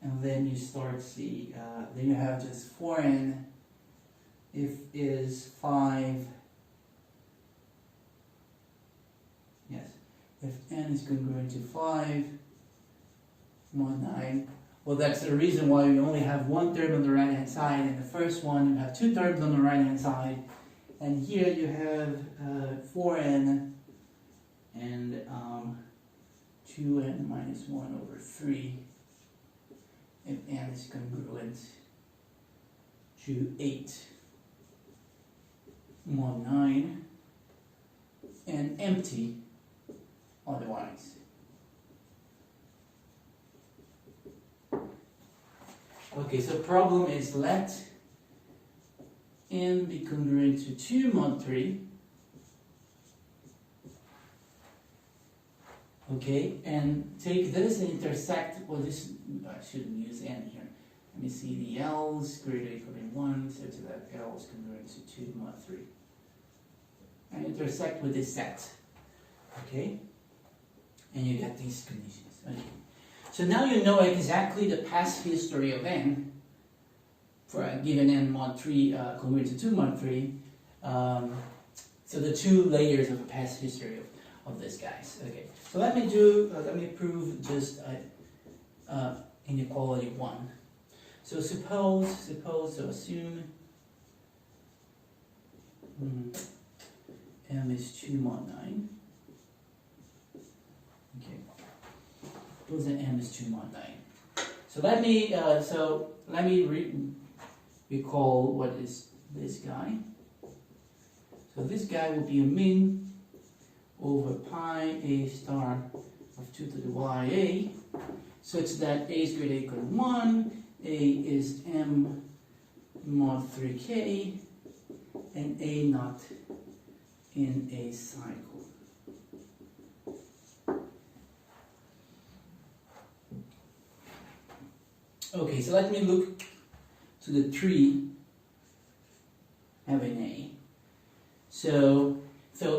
[SPEAKER 1] and then you start see, then you have just 4n if is 5, yes, if n is congruent to 5 mod 9, well, that's the reason why we only have one term on the right hand side, and the first one you have two terms on the right hand side, and here you have 4n and 2n minus 1 over 3 if n is congruent to 8 mod 9 and empty otherwise. Okay, so problem is let n be congruent to 2 mod 3. Okay, and take this and intersect, well, this, I shouldn't use n here. Let me see the L's greater or equal to 1, such that L is congruent to 2 mod 3. And intersect with this set. Okay? And you get these conditions. Okay. So now you know exactly the past history of n for a given n mod 3 congruent to 2 mod 3. So the two layers of the past history of this guys. Okay. So let me prove just inequality 1. So assume m is 2 mod 9. Okay. Suppose that m is 2 mod 9. So let me recall what is this guy. So this guy will be a min over pi a star of 2 to the ya, such that a is greater or equal to 1, a is m mod 3k, and a not in a cycle. Okay, so let me look to the tree having a. So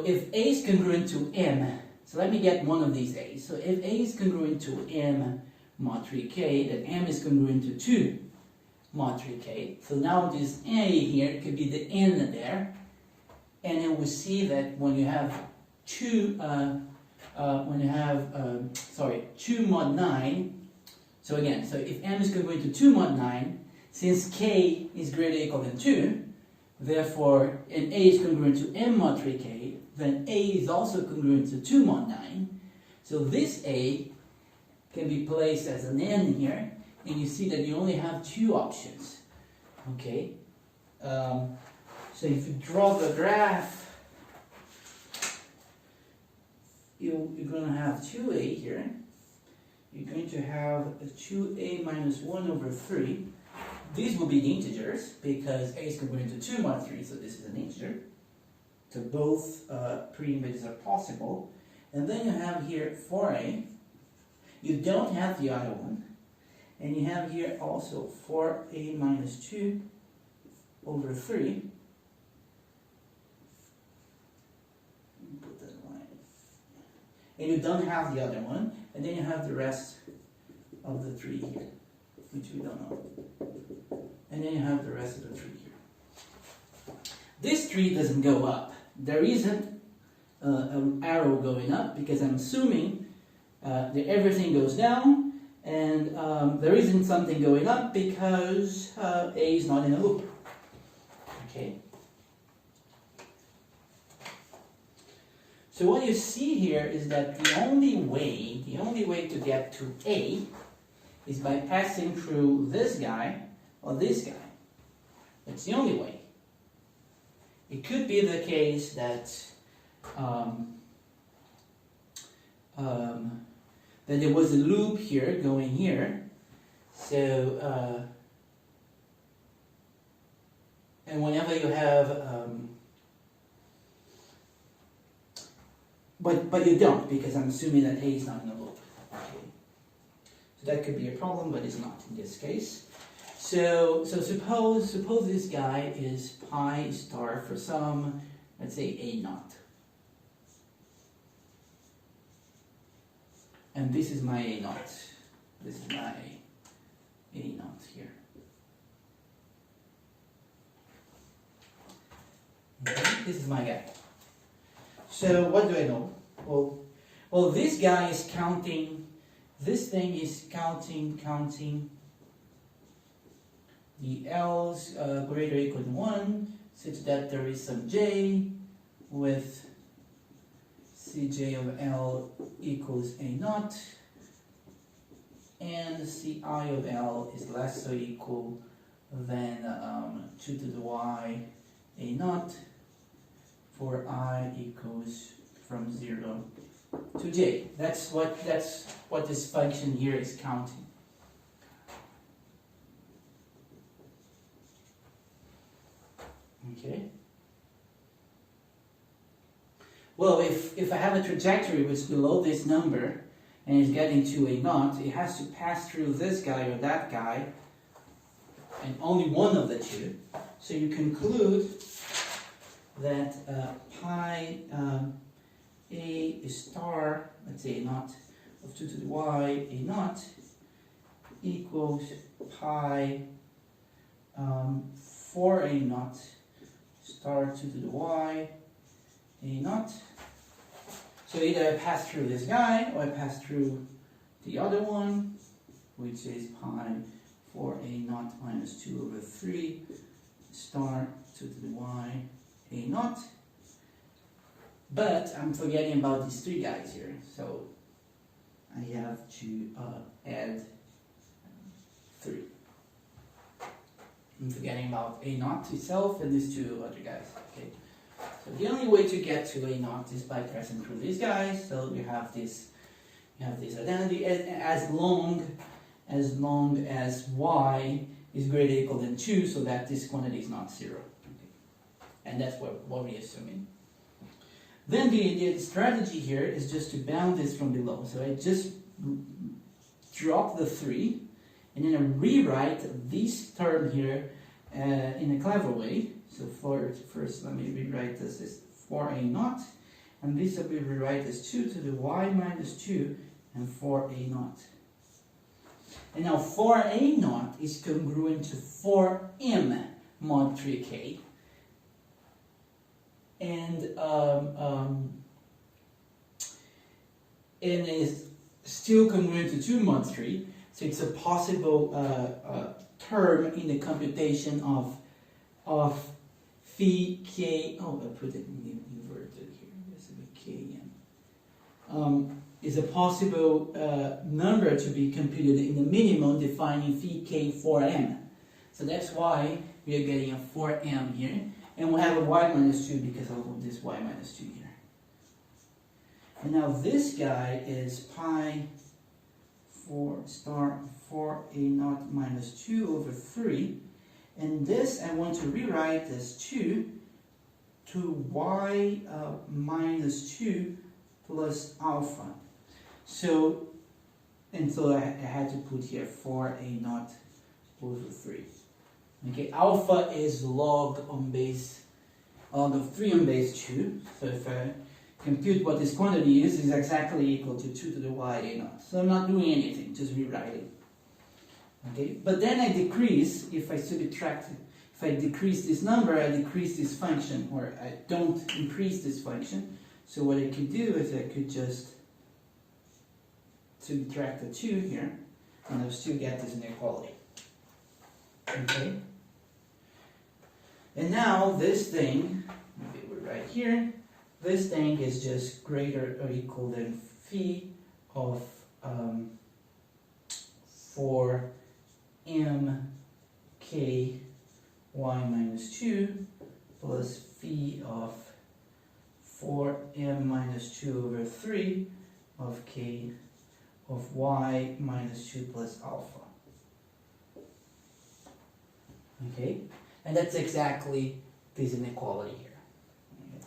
[SPEAKER 1] if a is congruent to m, so let me get one of these a's. So if a is congruent to m mod 3k, then m is congruent to 2 mod 3k. So now this a here could be the n there, and then we see that when you have 2 mod 9. So again, so if m is congruent to 2 mod 9, since k is greater or equal than 2, therefore, and a is congruent to m mod 3k, then a is also congruent to 2 mod 9. So this a can be placed as an n here, and you see that you only have two options. Okay? So if you draw the graph, you're going to have 2a here. You're going to have a 2a minus 1 over 3. These will be the integers, because a is congruent to 2 mod 3, so this is an integer. So both pre-images are possible. And then you have here 4a. You don't have the other one. And you have here also 4a minus 2 over 3. Put that line. And you don't have the other one. And then you have the rest of the 3 here, which we don't know. And then you have the rest of the 3 here. This 3 doesn't go up. There isn't an arrow going up, because I'm assuming that everything goes down, and there isn't something going up because a is not in a loop. Okay. So what you see here is that the only way to get to a is by passing through this guy or this guy. That's the only way. It could be the case that that there was a loop here going here. So and whenever you have but you don't, because I'm assuming that a is not in a loop. Okay. So that could be a problem, but it's not in this case. So suppose this guy is pi star for some, let's say a naught. And this is my a naught. This is my a naught here. Okay, this is my guy. So what do I know? Well, Well, this guy is counting, this thing is counting the L's greater or equal to 1, such that there is some J with Cj of L equals A naught, and Ci of L is less or equal than 2 to the y A naught for I equals from 0 to j. That's what this function here is counting. Okay. Well, if I have a trajectory which is below this number and is getting to a naught, it has to pass through this guy or that guy, and only one of the two. So you conclude that pi a star, let's say a naught of 2 to the y a naught equals pi 4 a naught star 2 to the y a naught. So either I pass through this guy or I pass through the other one, which is pi 4 a naught minus 2 over 3 star 2 to the y a naught. But I'm forgetting about these three guys here, so I have to add 3. I'm forgetting about a naught itself and these two other guys. Okay. So the only way to get to a naught is by passing through these guys. So you have this identity as long as y is greater or equal than 2, so that this quantity is not 0. Okay. And that's what we're assuming. Then the strategy here is just to bound this from below. So I just drop the 3, and then I rewrite this term here in a clever way. So first let me rewrite this as 4a naught, and this will be rewrite as 2 to the y minus 2 and 4a naught. And now 4a naught is congruent to 4m mod 3k. And is still congruent to 2 mod 3, so it's a possible term in the computation of phi k. Oh, I put it inverted here. This will be km. Is a possible number to be computed in the minimum defining phi k 4m. So that's why we are getting a 4m here. And we'll have a y minus 2 because of this y minus 2 here. And now this guy is pi 4 star 4a naught minus 2 over 3. And this I want to rewrite as 2 to y minus 2 plus alpha. So I had to put here 4a naught over 3. Okay, alpha is log of 3 on base 2. So if I compute what this quantity is exactly equal to 2 to the y a naught. So I'm not doing anything, just rewriting. Okay, but then I decrease, if I decrease this number, I decrease this function, or I don't increase this function. So what I could do is I could just subtract the 2 here, and I'll still get this inequality. Okay? And now this thing, maybe we're right here, this thing is just greater or equal than phi of 4m k y minus 2 plus phi of 4m minus 2 over 3 of k of y minus 2 plus alpha. Okay? And that's exactly this inequality here. Okay.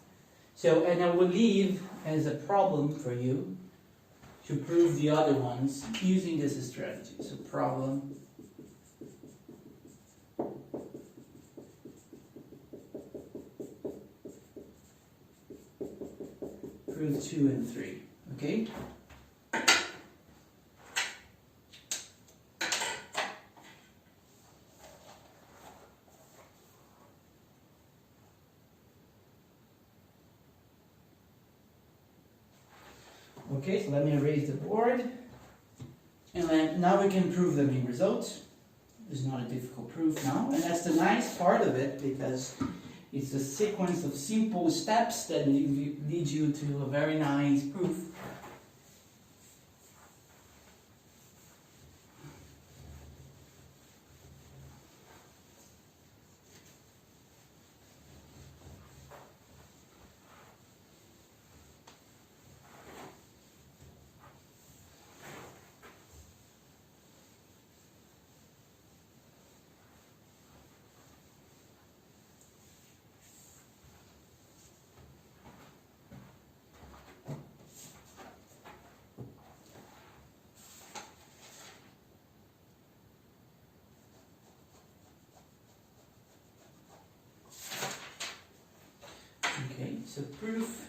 [SPEAKER 1] So, and I will leave as a problem for you to prove the other ones using this strategy. So problem prove 2 and 3. Okay? Okay, so let me erase the board. And then now we can prove the main result. It's not a difficult proof now. And that's the nice part of it, because it's a sequence of simple steps that lead you to a very nice proof. Okay, so proof.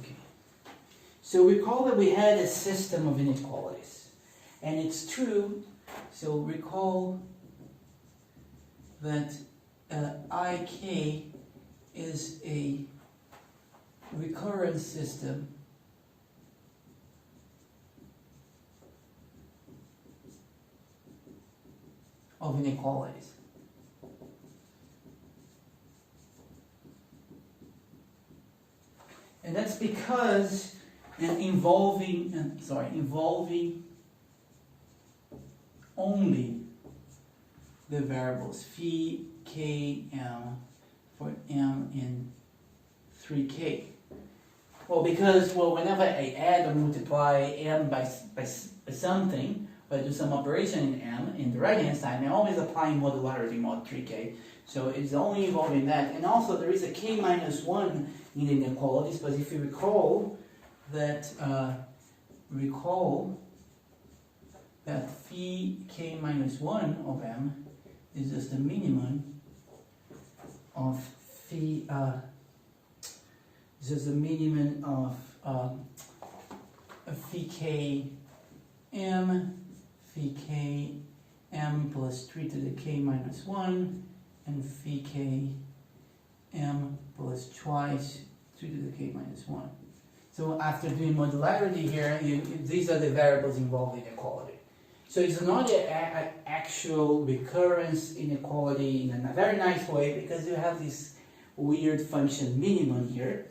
[SPEAKER 1] Okay. So recall that we had a system of inequalities. And it's true, so recall that IK is a recurrent system of inequalities. And that's because involving only the variables phi, k, m for m in 3k. Well, because whenever I add or multiply m by something, or I do some operation in m in the right hand side, I'm always applying modularity mod 3k. So it's only involving that. And also there is a k minus 1 in the inequalities, but if you recall that phi k minus 1 of m is just the minimum of phi phi k m, phi k m plus 3 to the k minus 1, and phi k m plus twice 3 to the k minus 1. So after doing modularity here, these are the variables involved in inequality. So it's not an actual recurrence inequality in a very nice way, because you have this weird function minimum here,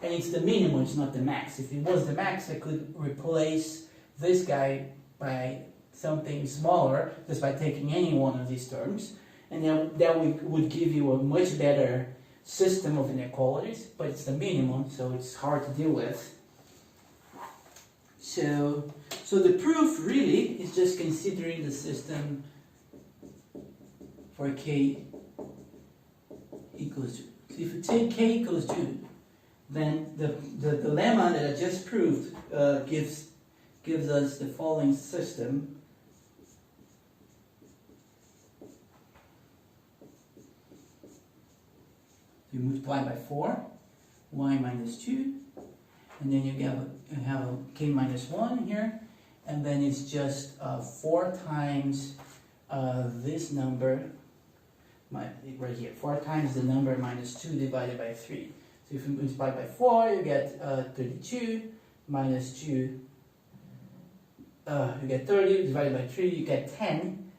[SPEAKER 1] and it's the minimum, it's not the max. If it was the max, I could replace this guy by something smaller just by taking any one of these terms, and then that would give you a much better system of inequalities, but it's the minimum, so it's hard to deal with. So the proof really is just considering the system for k equals 2. So if you take k equals 2, then the lemma that I just proved gives us the following system. You multiply by 4, y minus 2, and then you have a k minus 1 here, and then it's just 4 times this number, right here, 4 times the number minus 2 divided by 3. So if you multiply by 4, you get 32, minus 2, you get 30, divided by 3, you get 10,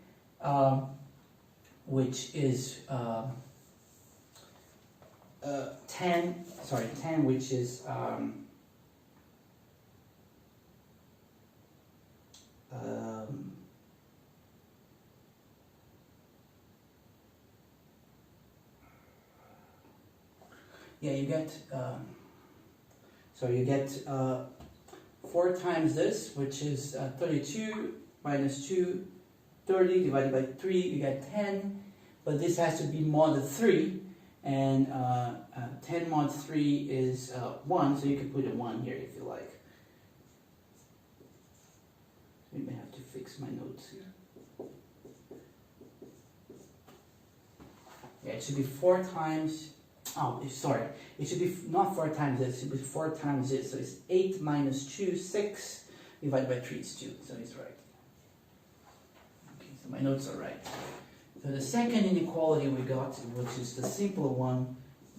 [SPEAKER 1] which is 10, which is you get 4 times this, which is 32 minus 2, 30 divided by 3, you get 10, but this has to be mod of 3, and 10 mod 3 is 1, so you can put a 1 here if you like. Maybe I have to fix my notes here. Yeah, it should be 4 times, it should be not 4 times this, it should be 4 times this, so it's 8 minus 2, 6, divided by 3 is 2, so it's right. Okay, so my notes are right. So the second inequality we got, which is the simpler one,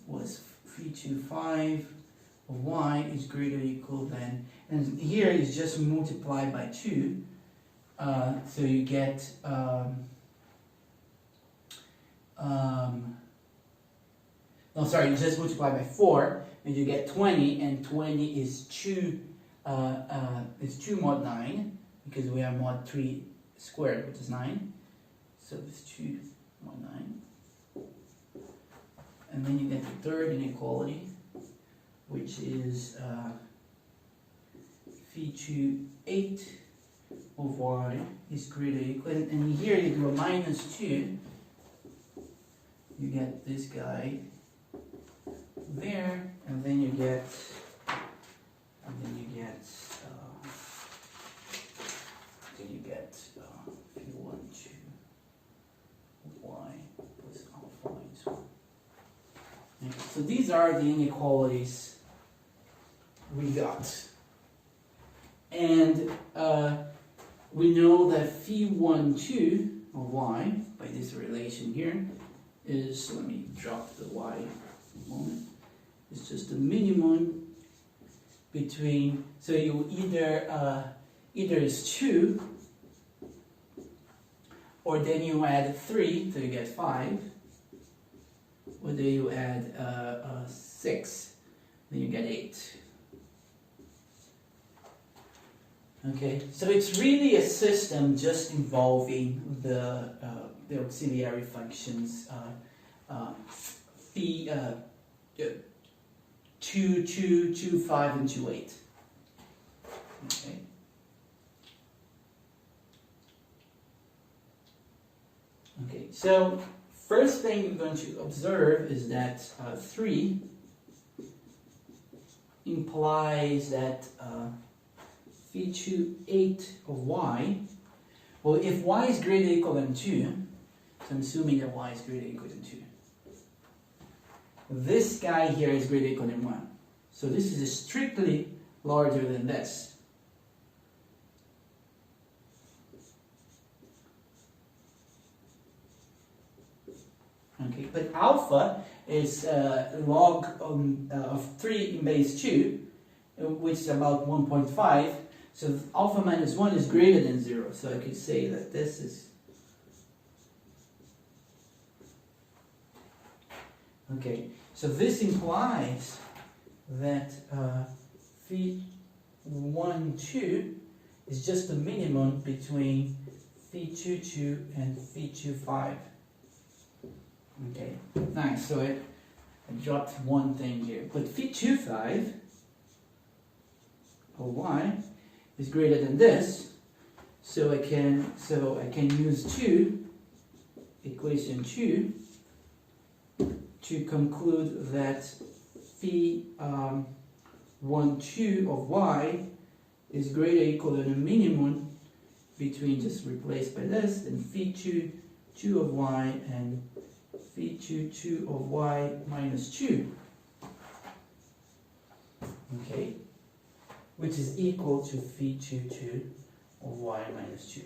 [SPEAKER 1] was phi 2 5 of y is greater or equal than, and here is just multiplied by 2, so you get no, sorry, you just multiply by 4 and you get 20, and 20 is 2 mod 9, because we have mod 3 squared, which is 9, so it's 2 mod 9. And then you get the third inequality, which is phi 2 8 of y is greater or equal, and here you do a minus 2, you get this guy there, and then you get phi 1 2 y plus alpha minus 1. Okay, so these are the inequalities we got, and we know that phi 1 2 of y by this relation here is, let me drop the y a moment, it's just the minimum between, so you either is 2, or then you add 3, so you get 5, or then you add 6, then you get 8. Okay, so it's really a system just involving the auxiliary functions phi 2, 2, 2, 5, and 2, 8. Okay. Okay, so first thing you're going to observe is that 3 implies that phi 2 8 of y, well, if y is greater or equal than 2, so I'm assuming that y is greater or equal than 2. This guy here is greater or equal than 1. So this is strictly larger than this. Okay, but alpha is log of 3 in base 2, which is about 1.5. So alpha minus 1 is greater than 0. So I could say that this is... Okay, so this implies that phi 1 2 is just the minimum between phi 2 2 and phi 2 5. Okay, nice. So I dropped one thing here, but phi 2 5 of y is greater than this, so I can use 2, equation 2, to conclude that phi 1 2 of y is greater or equal than a minimum between, just replaced by this, and phi 2 2 of y and phi 2 2 of y minus 2. Okay, which is equal to phi 2 2 of y minus 2.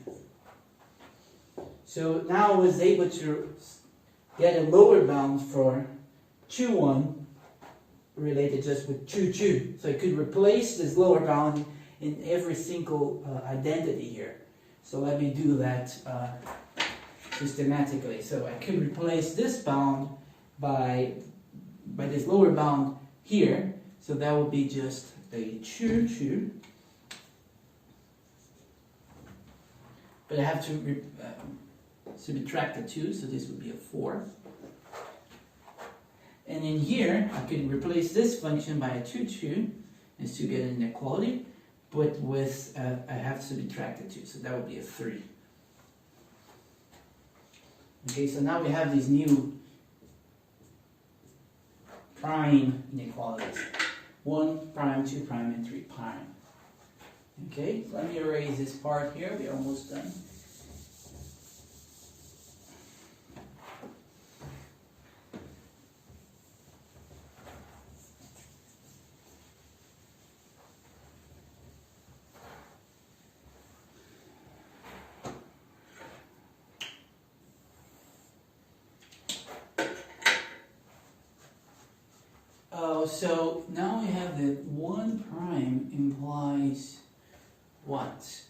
[SPEAKER 1] So now I was able to get a lower bound for 2 1 related just with 2 2. So I could replace this lower bound in every single identity here. So let me do that systematically. So I could replace this bound by this lower bound here. So that would be just a 2 2. But I have to subtract the 2, so this would be a 4. And in here, I could replace this function by a 2 2 and still get an inequality, but with I have to subtract the 2, so that would be a 3. Okay, so now we have these new prime inequalities. 1 prime, 2 prime, and 3 prime. Okay, let me erase this part here, we're almost done. So now we have that 1 prime implies what?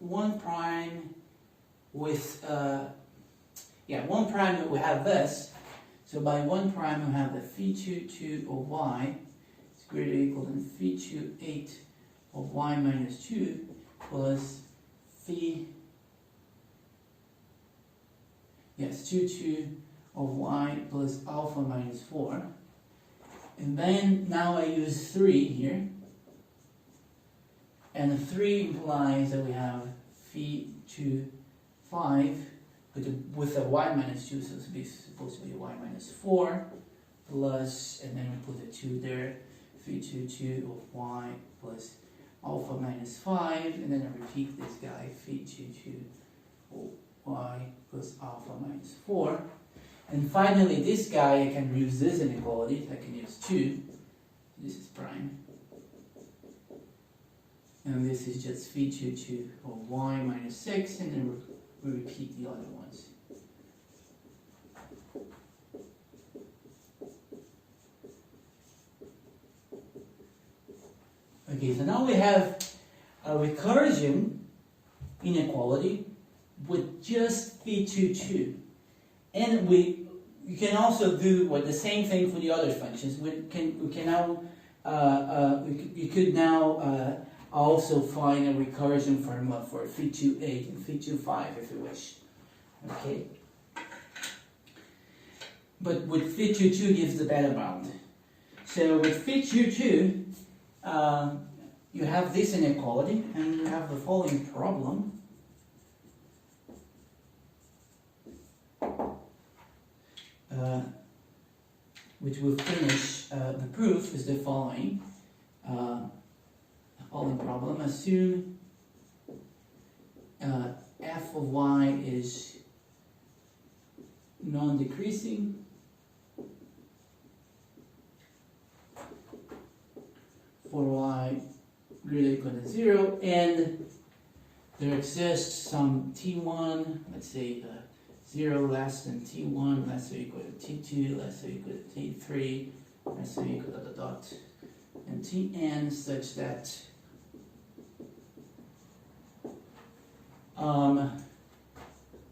[SPEAKER 1] 1 prime with, 1 prime we have this. So by 1 prime we have the phi 2 of y is greater or equal than phi 8 of y minus 2 plus phi 2 of y plus alpha minus 4. And then now I use 3 here. And 3 implies that we have phi 5 with a y minus 2, so it's supposed to be y minus 4 plus, and then we put the 2 there, phi 2 of y plus alpha minus 5, and then I repeat this guy, phi 2 of y plus alpha minus 4. And finally, this guy, I can use this inequality. I can use 2. This is prime. And this is just phi 2 of y minus 6, and then we repeat the other ones. Okay, so now we have a recursion inequality with just phi 2. And you can also do the same thing for the other functions. You could now also find a recursion formula for phi 8 and phi 5 if you wish. Okay. But with phi 2 gives the better bound. So with phi 2, you have this inequality, and you have the following problem. Which will finish the proof is the following. Following problem: assume f of y is non-decreasing for y greater or equal to 0, and there exists some t1, let's say 0 less than t1, less or equal to t2, less or equal to t3, less or equal to dot, and tn such that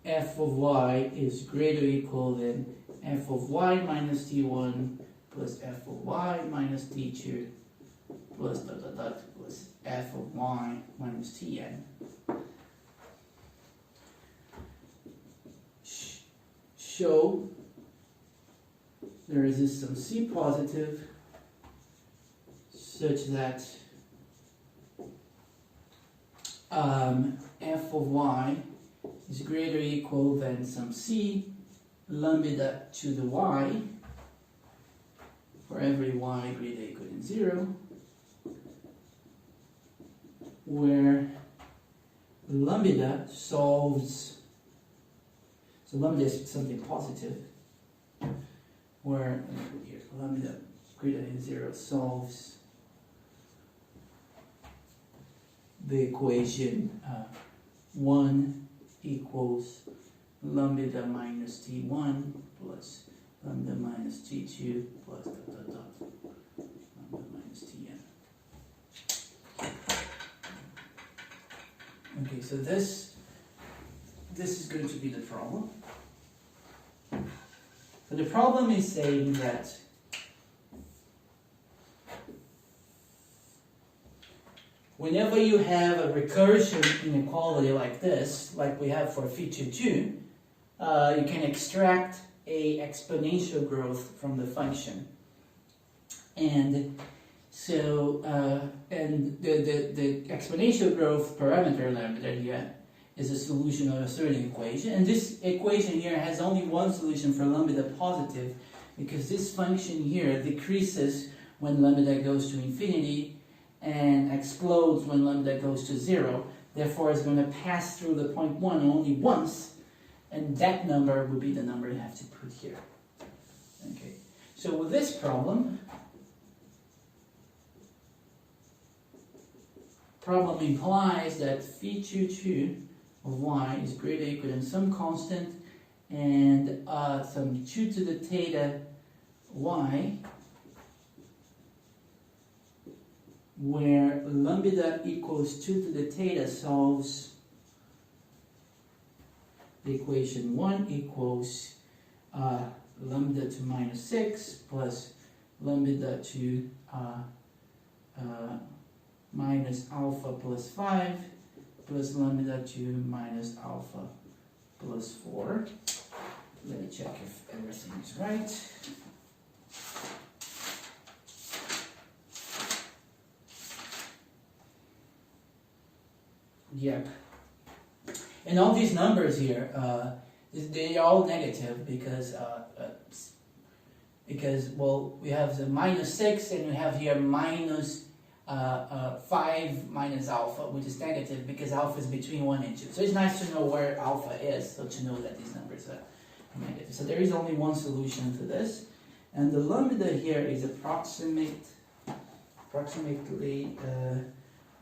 [SPEAKER 1] f of y is greater or equal than f of y minus t1 plus f of y minus t2 plus plus f of y minus tn. Show there is some C positive such that f of y is greater or equal than some C lambda to the y for every y greater or equal than 0, where lambda solves. So lambda is something positive, where here, lambda greater than 0 solves the equation 1 equals lambda minus t1 plus lambda minus t2 plus lambda minus tn. Okay, so this is going to be the problem. So the problem is saying that whenever you have a recursion inequality like this, like we have for phi 2, you can extract a exponential growth from the function. And so, and the exponential growth parameter lambda here is a solution of a certain equation. And this equation here has only one solution for lambda positive, because this function here decreases when lambda goes to infinity and explodes when lambda goes to 0. Therefore, it's going to pass through the point 1 only once, and that number would be the number you have to put here. Okay. So with this problem implies that phi 2 of y is greater or equal than some constant and some 2 to the theta y where lambda equals 2 to the theta solves the equation 1 equals lambda to minus 6 plus lambda to minus alpha plus 5 plus lambda to minus alpha plus 4. Let me check if everything is right. Yep. And all these numbers here, they're all negative because well, we have the minus 6 and we have here minus 5 minus alpha, which is negative because alpha is between 1 and 2. So it's nice to know where alpha is, so to know that these numbers are negative. So there is only one solution to this, and the lambda here is approximately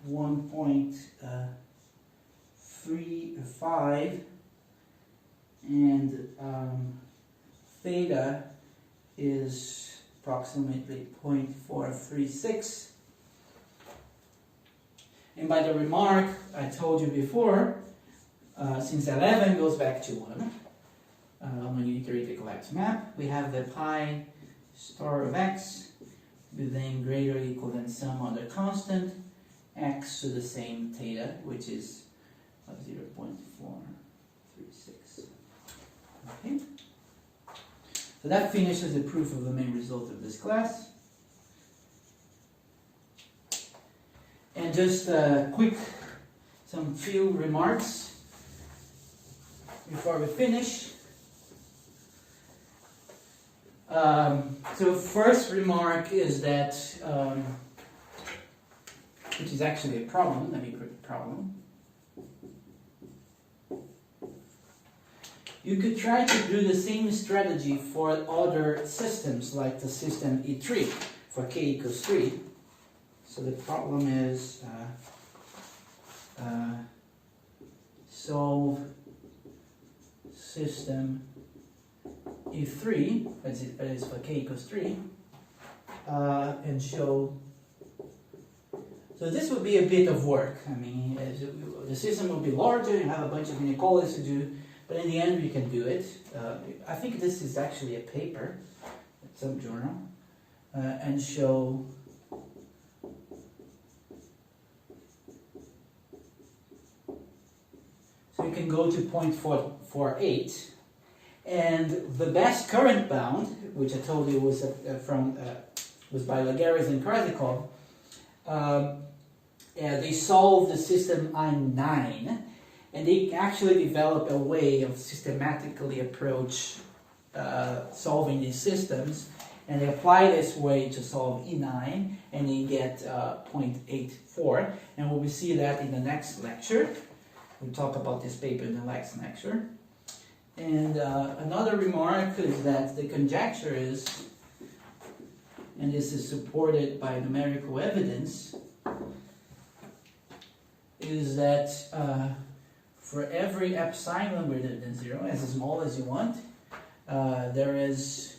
[SPEAKER 1] 1.35, and theta is approximately 0.436. And by the remark I told you before, since 11 goes back to 1, when you iterate the Collatz map, we have the pi star of x within greater or equal than some other constant, x to the same theta, which is 0.436. Okay. So that finishes the proof of the main result of this class. And just some few remarks before we finish. So first remark is that, which is actually a problem, let me put the problem. You could try to do the same strategy for other systems, like the system E3 for k equals 3. So the problem is solve system E3, that is for k equals 3, and show. So this would be a bit of work. I mean, the system will be larger, you have a bunch of inequalities to do, but in the end we can do it. I think this is actually a paper at some journal, and show so you can go to 0.448, and the best current bound, which I told you was was by Lagares and Krasikov. They solved the system I9, and they actually developed a way of systematically approach solving these systems, and they apply this way to solve E9, and they get 0.84, and we will see that in the next lecture. We'll talk about this paper in the next lecture. And another remark is that the conjecture is, and this is supported by numerical evidence, is that for every epsilon greater than 0, as small as you want, there is,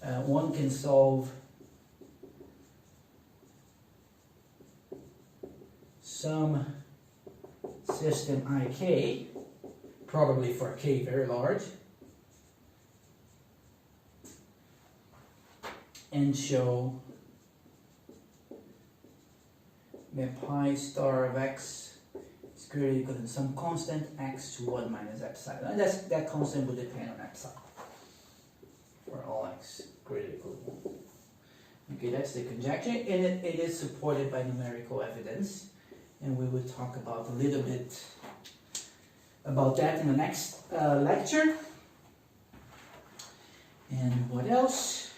[SPEAKER 1] one can solve some system IK, probably for k very large, and show that pi star of x is greater or equal to some constant x to 1 minus epsilon. And that constant will depend on epsilon for all x greater or equal to 1. Okay, that's the conjecture, and it is supported by numerical evidence, and we will talk about a little bit about that in the next lecture. And what else?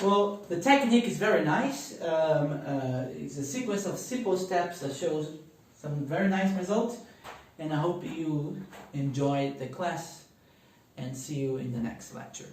[SPEAKER 1] Well, the technique is very nice. It's a sequence of simple steps that shows some very nice results, and I hope you enjoyed the class, and see you in the next lecture.